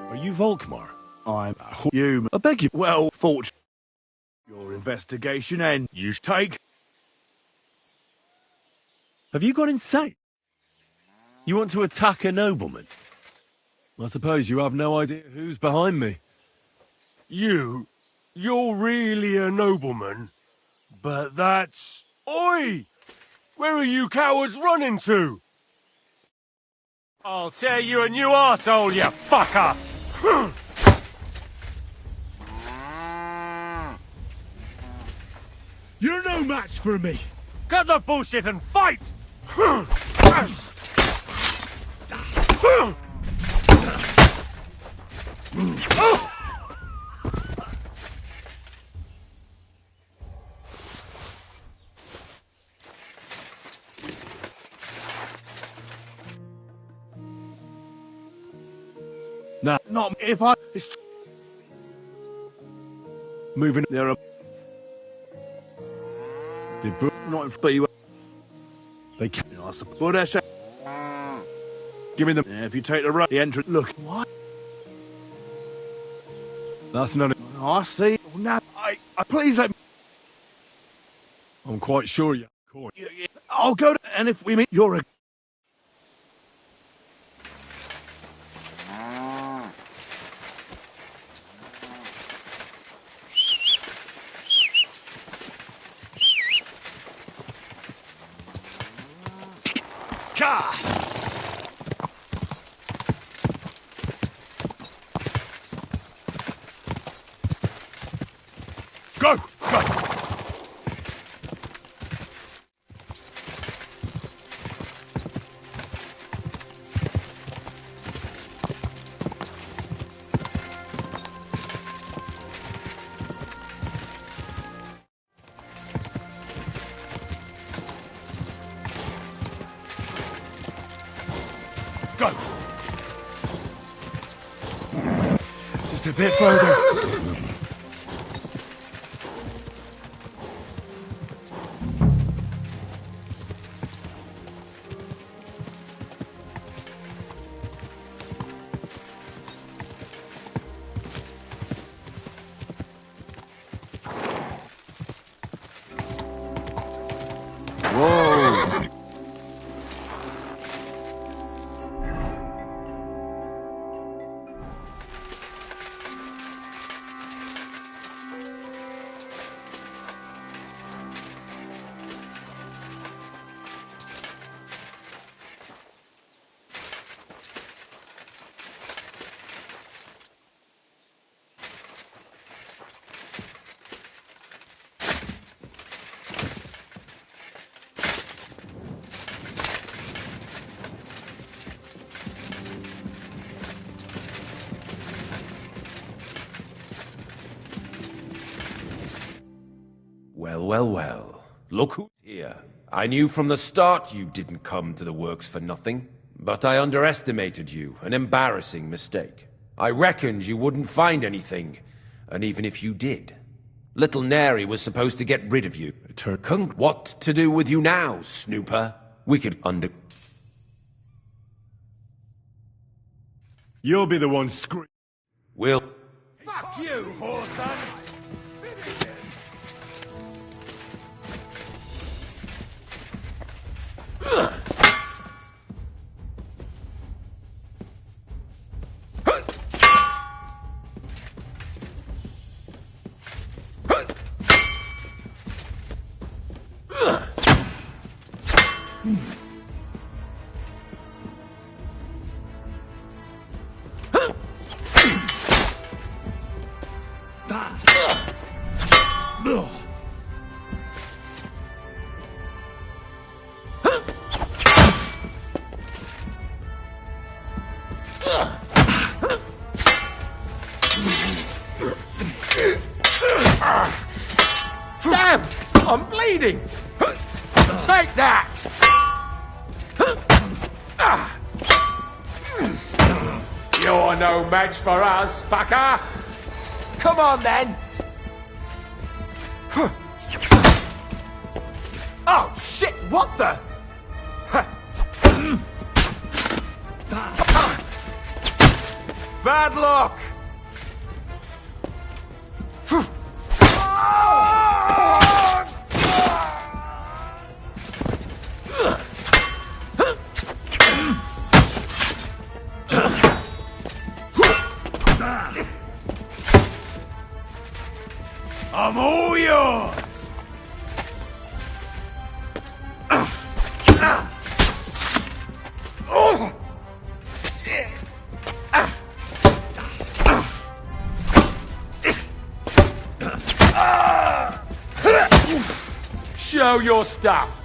Are you Volkmar? I'm human. I beg you. Well, fortunately, your investigation ends. You take. Have you gone insane? You want to attack a nobleman? I suppose you have no idea who's behind me. You're really a nobleman? But that's... Oi! Where are you cowards running to? I'll tear you a new arsehole, you fucker! You're no match for me! Cut the bullshit and fight! Nah, not if I. Moving there up. Not in B. They can't. Give me them. Yeah, if you take the road, the entrance. Look. What? That's none of... Oh, I see. Oh, no, I please let me. I'm quite sure you... I'll go to, and if we meet, you're a... Go! Go! Just a bit further. Whoa! Well, well, well. Look who's here. I knew from the start you didn't come to the works for nothing. But I underestimated you. An embarrassing mistake. I reckoned you wouldn't find anything. And even if you did, little Neri was supposed to get rid of you. What to do with you now, Snooper? We could You'll be the one screaming. Will. Fuck you, whoreson! Damn! I'm bleeding! Take that! You're no match for us, fucker! Come on, then! Oh, shit! What the? Bad luck! I'm all yours! Oh! Shit! Show your stuff!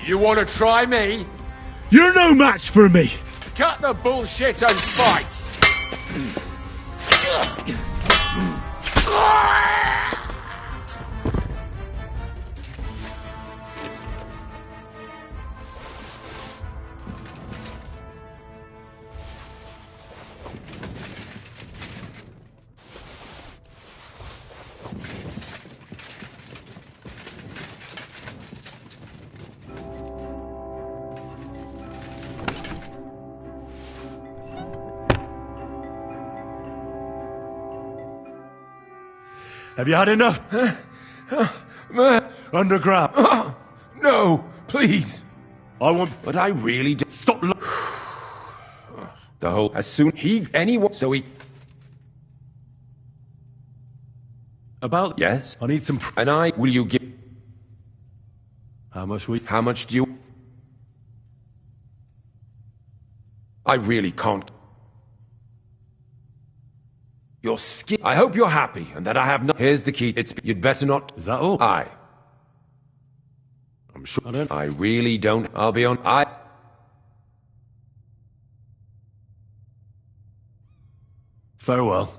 You want to try me? You're no match for me! Cut the bullshit and fight! Have you had enough? Underground. No, please. I want... But I really do. Stop... The whole... As soon... Anyone... So he... About... Yes? I need some... And I... Will you give... How much we... How much do you... I really can't... Your skin... I hope you're happy, and that I have not... Here's the key. It's... You'd better not... Is that all? I'm sure I don't... I really don't... I'll be on... Farewell.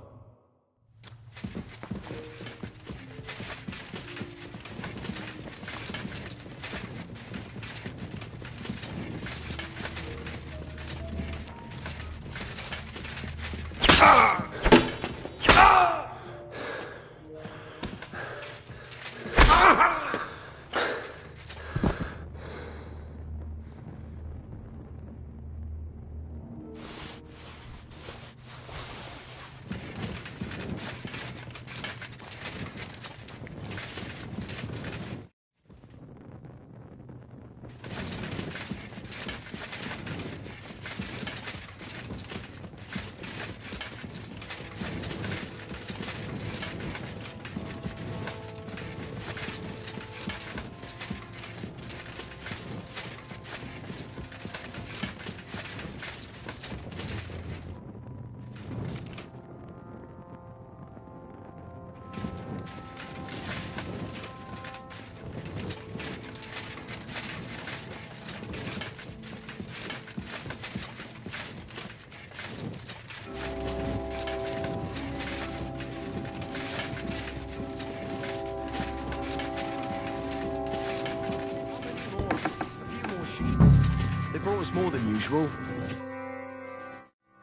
usual.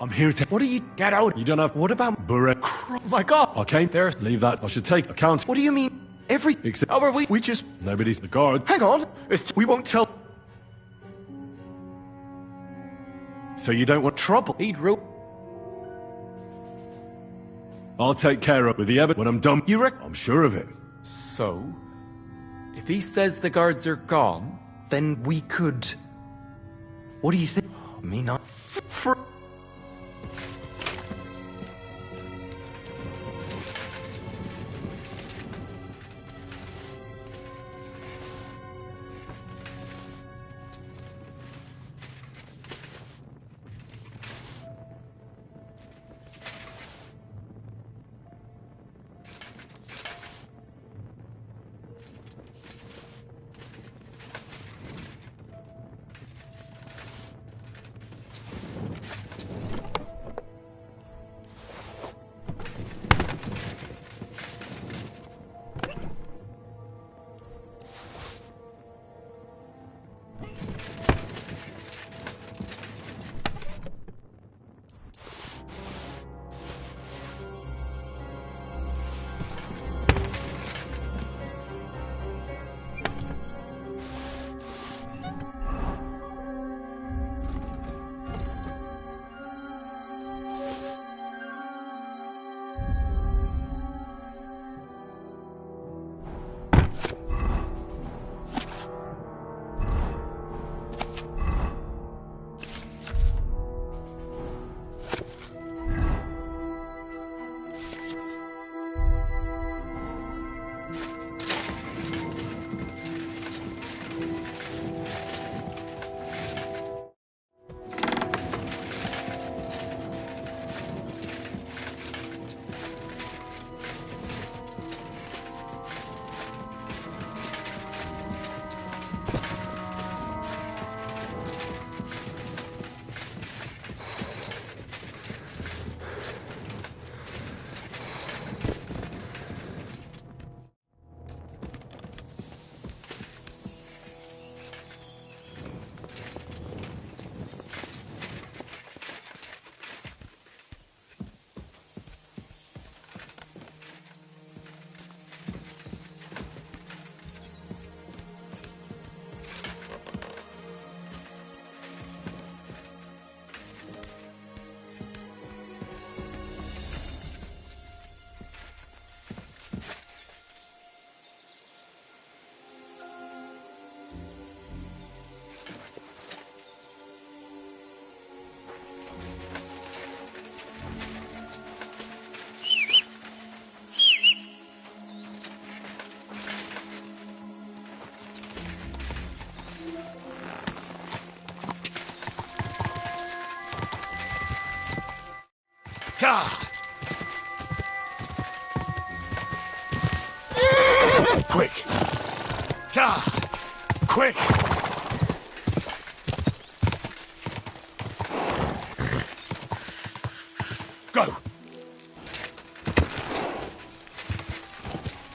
I'm here to... What are you... Get out! You don't have... What about... Burek. Oh my god! I came there. Leave that. I should take account. What do you mean? Except... How are we... We just... Nobody's the guard. Hang on! We won't tell... So you don't want trouble? He'd rope... I'll take care of with the evidence when I'm done. You reckon? I'm sure of it. So, if he says the guards are gone... Then we could... What do you think? Me not... Quick! Quick! Go! Quick!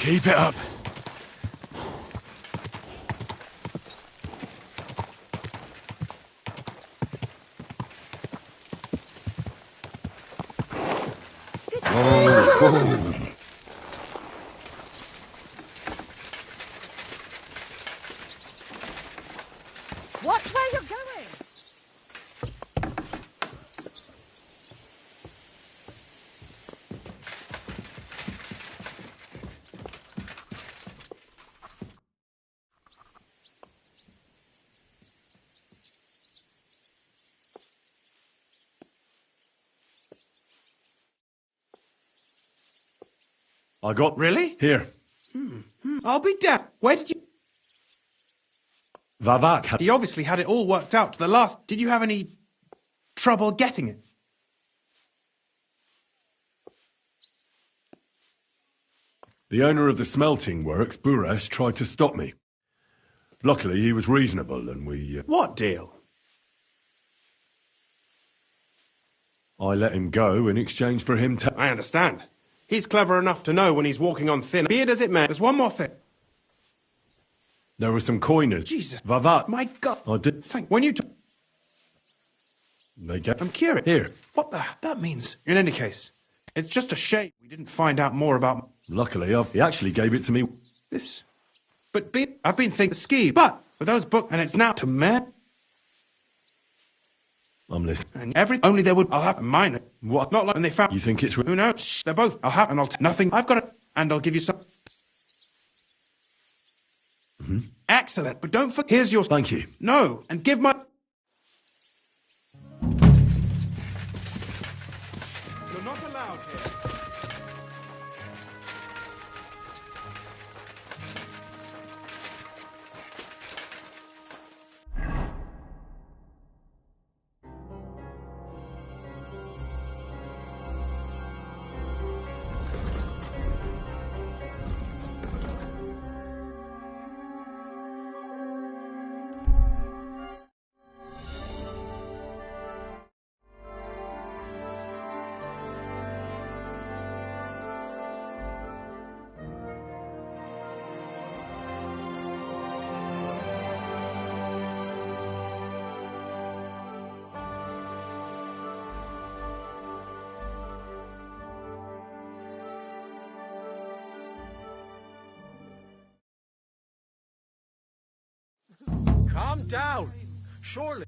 Keep it up! where you're going. I got... Really? Here. I'll be damned. Where did you... Vavak had... He obviously had it all worked out to the last... Did you have any trouble getting it? The owner of the smelting works, Buresh, tried to stop me. Luckily, he was reasonable, and we... What deal? I let him go in exchange for him to... I understand. He's clever enough to know when he's walking on thin. Be it as it may, there's one more thing. There were some coiners. Jesus. Vavat. My God. I did... When you... They get... I'm curious. Here. What the... That means... In any case, it's just a shame we didn't find out more about... Luckily, he actually gave it to me. This... But I've been thinking ski, but with those books, and it's now to man. I'm listening. And only there would... I'll have a minor. What? Not like when they found... You think it's... Who knows? Shh, they're both... I'll have... And I'll... Nothing. I've got it. And I'll give you some... Mm-hmm. Excellent. But don't forget... Here's your... Thank you. No. And give my... You're not allowed here. Calm down. Surely.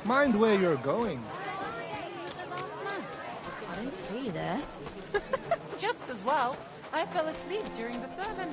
Mind where you're going. I didn't see you there. Just as well. I fell asleep during the sermon.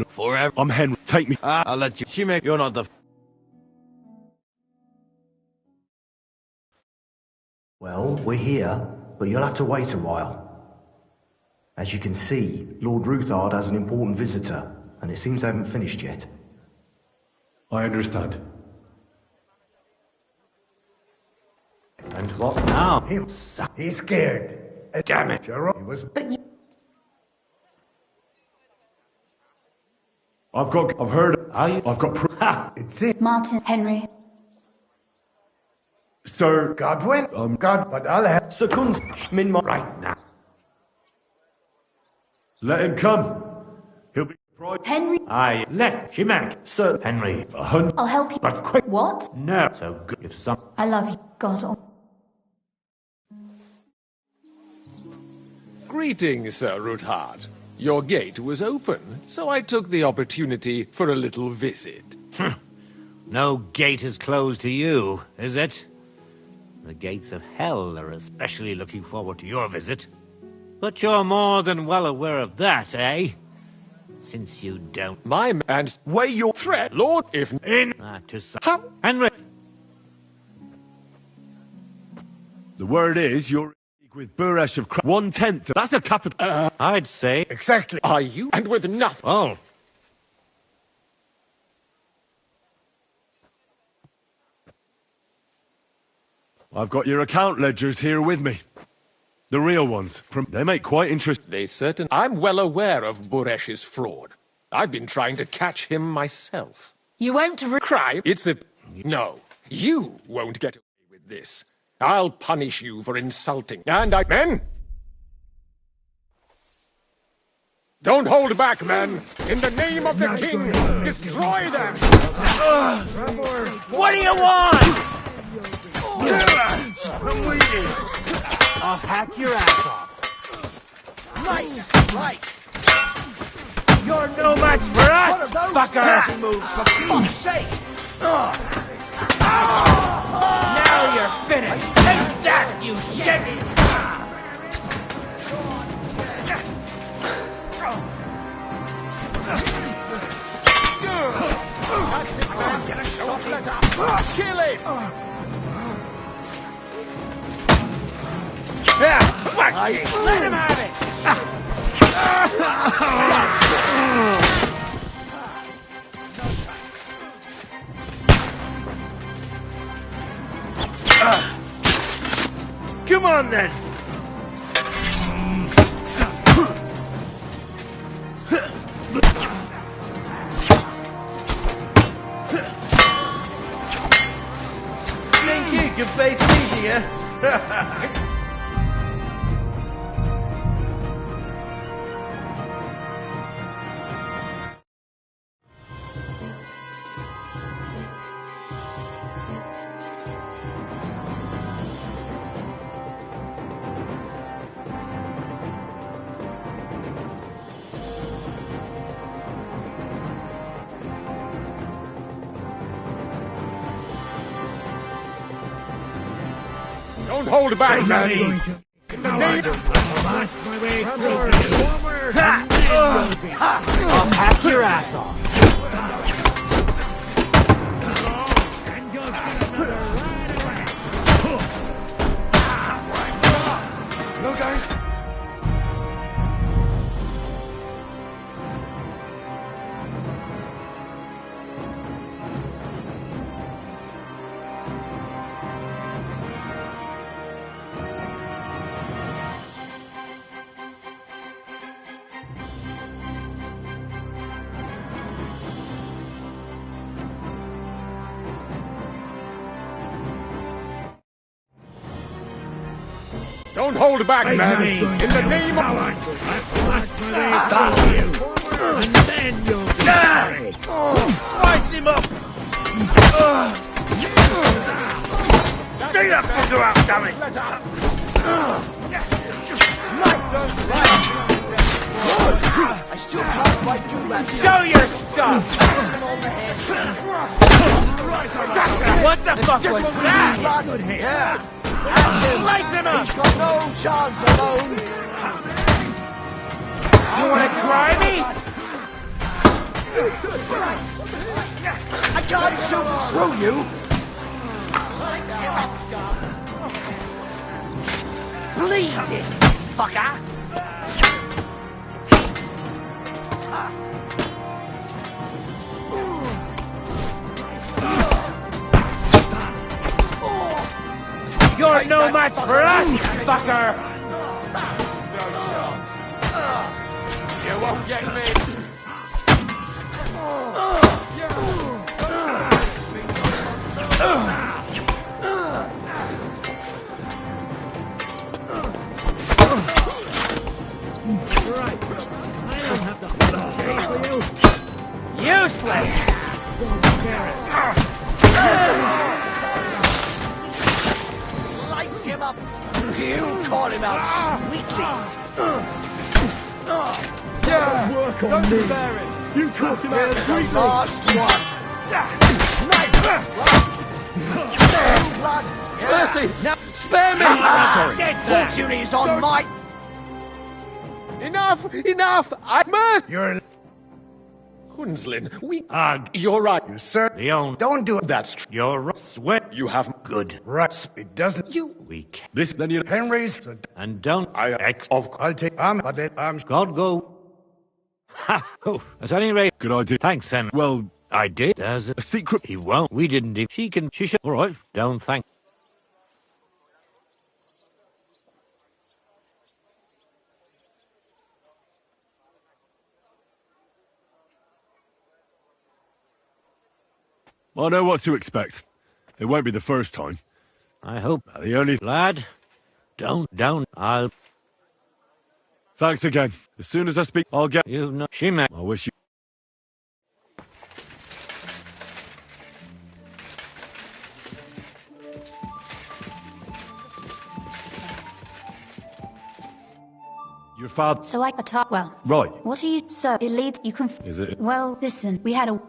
Forever. I'm Henry. Take me. I'll let you. You're not the... Well, we're here, but you'll have to wait a while. As you can see, Lord Ruthard has an important visitor, and it seems they haven't finished yet. I understand. And what now? He's scared. Damn it. He was... I've heard... I've got... It's it. Martin, Henry. Sir... Godwin? God, but I'll have... Seconds, right now. Let him come. He'll be surprised. Henry. Aye, let Shimak. Sir Henry. I'll help you. But quick. What? No, so good. If some... I love you, God. Greetings, Sir Ruthard. Your gate was open, so I took the opportunity for a little visit. No gate is closed to you, is it? The gates of hell are especially looking forward to your visit. But you're more than well aware of that, eh? Since you don't... And weigh your threat, Lord, if... to some... Henry! The word is you're with Buresh of 1/10. That's a capital. I'd say... Exactly. Are you? And with nothing. Oh. I've got your account ledgers here with me. The real ones. They make quite interesting... They certain... I'm well aware of Buresh's fraud. I've been trying to catch him myself. You won't cry. It's a... No. You won't get away with this. I'll punish you for insulting. And Men! Don't hold back, men! In the name of the king, destroy them! What do you want? I'm waiting. I'll hack your ass off. Nice, right. You're no match for us, fucker! Moves, for fuck's sake! Now you're finished! Take that, you shit! Kill it! Let him have it! Come on then! Think you can face me, do you? Don't hold back, man! In the name... I'll hack your ass off. No, guys. Don't hold back, man! In the name of... And then you'll be sorry. Slice him up! Take that fucker out, damn it! I still can't quite do that. Show your stuff! What the fuck was that? Yeah! Slice him up! He's got no chance alone! You wanna try me? I can't shoot through you! Bleed it, fucker! You're no match for us, fucker! No chance. You won't get me! Right. I don't have the whole for you. Useless! Don't care it. Slice him up! You caught him out sweetly! Work on me. You caught him out sweetly! The last one! Knife mercy! Now, spare me! Sorry. Fortune is on my... Enough! Enough! I must... You're... Hunslin, we... You're right. You, sir. Leon. Don't do it. That's true. You're right. Swear you have... Good. Right. It doesn't... You... We can. This, then you... Henry's... And don't... I'll take... I'm... God go. Ha! Oh, at any rate... Good idea. Thanks, Henry. Well, I did. There's a secret... He won't. We didn't even... She can... She should... All right. Don't thank... I know what to expect. It won't be the first time. I hope. The only... Lad, don't. I'll... Thanks again. As soon as I speak, I'll get... You've no... She may... I wish you... Your father... So I talk. Well. Right. What are you... So, it leads... You can... Is it... Well, listen. We had a...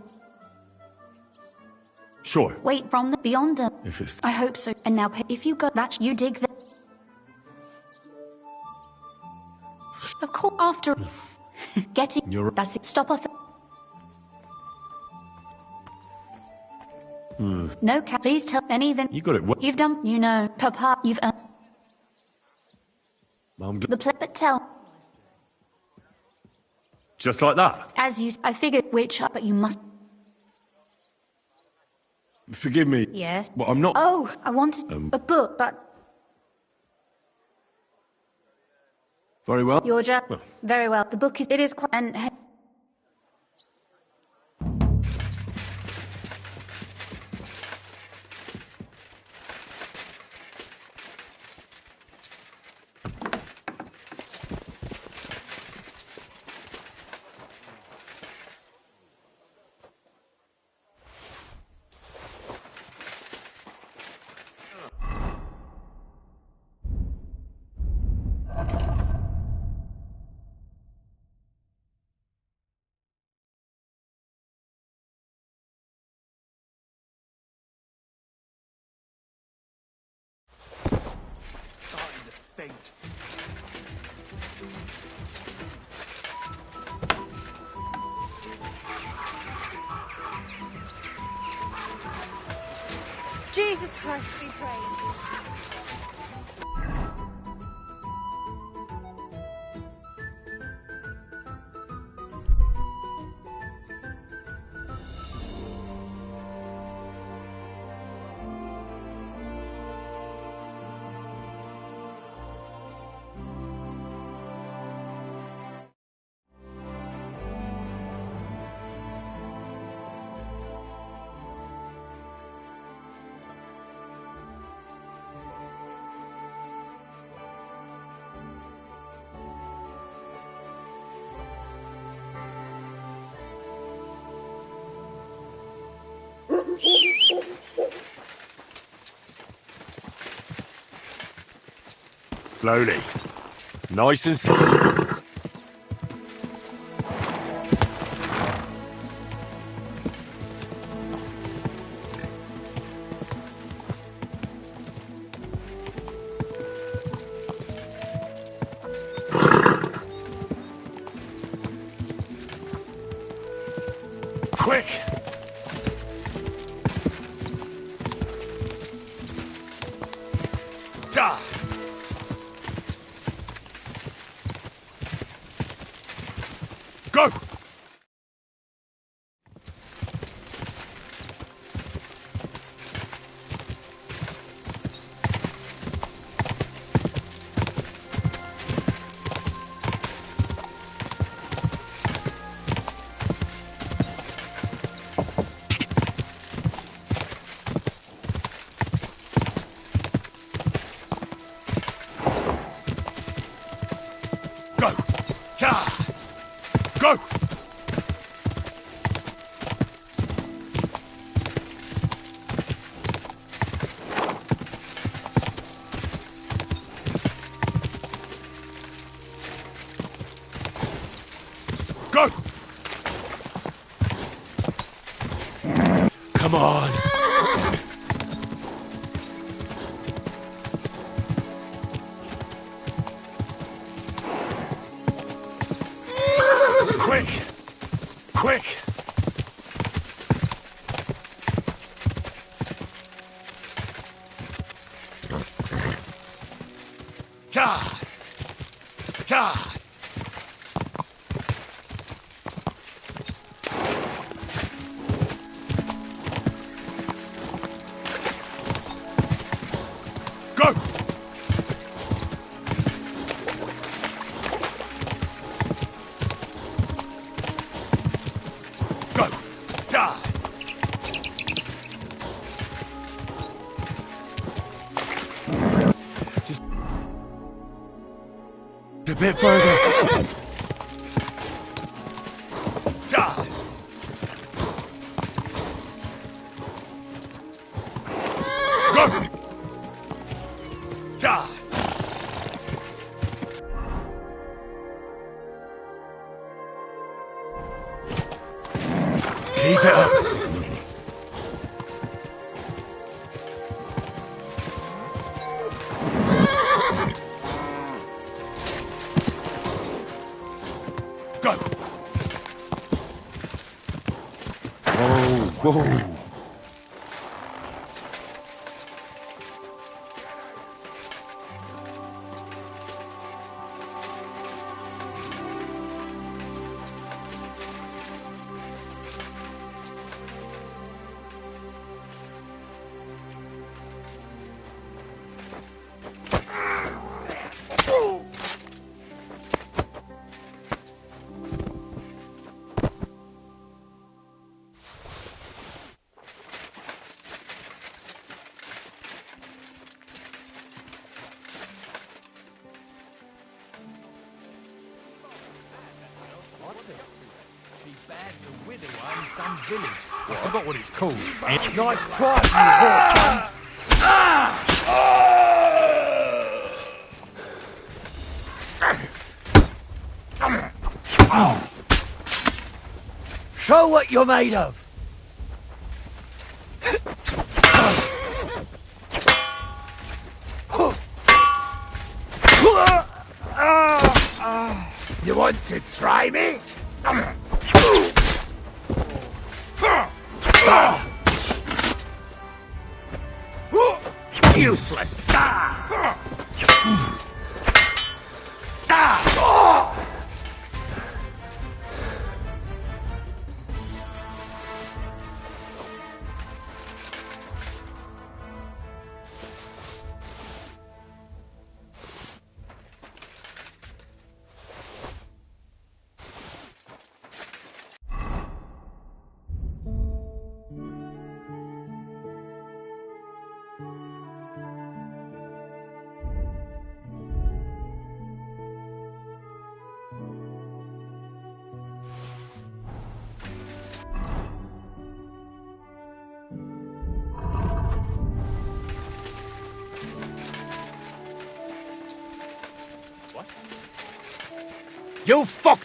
Sure. Wait, from the... Beyond the... If it's... I hope so. And now, if you go... That... You dig the... Of course, after... Getting... You're... That's it. Stop off... No, Cat. Please tell... And even... You got it... You've done... You know... Papa, you've... The play... But tell... Just like that? As you... I figured which... But you must... Forgive me. Yes. Well, I'm not... Oh, I wanted a book, but... Very well. You're just... Very well. The book is... It is quite... And... Jesus Christ, be praised. Slowly. Nice and slow. Quick! Da! Go! Go! Yeah! Go! Go! Come on! God! God! Go! Go! Die! Just a bit further. Die! Go! Die! Keep it up. Go. Whoa, whoa. Some village. I forgot what it's called. Nice try, you horse. Show what you're made of. You want to try me? Useless! You fuck!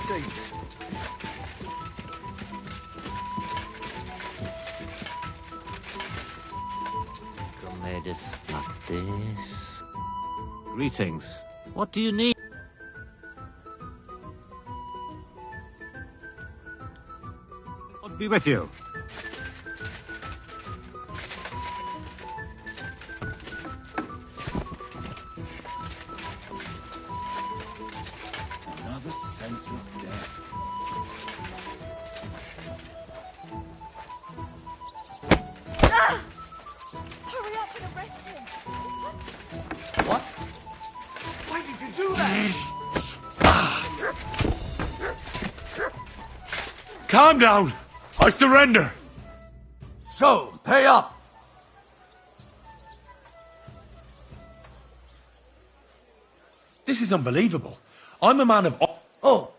Greetings. Made us like this. Greetings. What do you need? What be with you? Another senseless death. Hurry up and arrest him! What? Why did you do that? Calm down! I surrender! So, pay up! This is unbelievable. I'm a man of... Oh!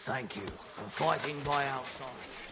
Thank you for fighting by our side.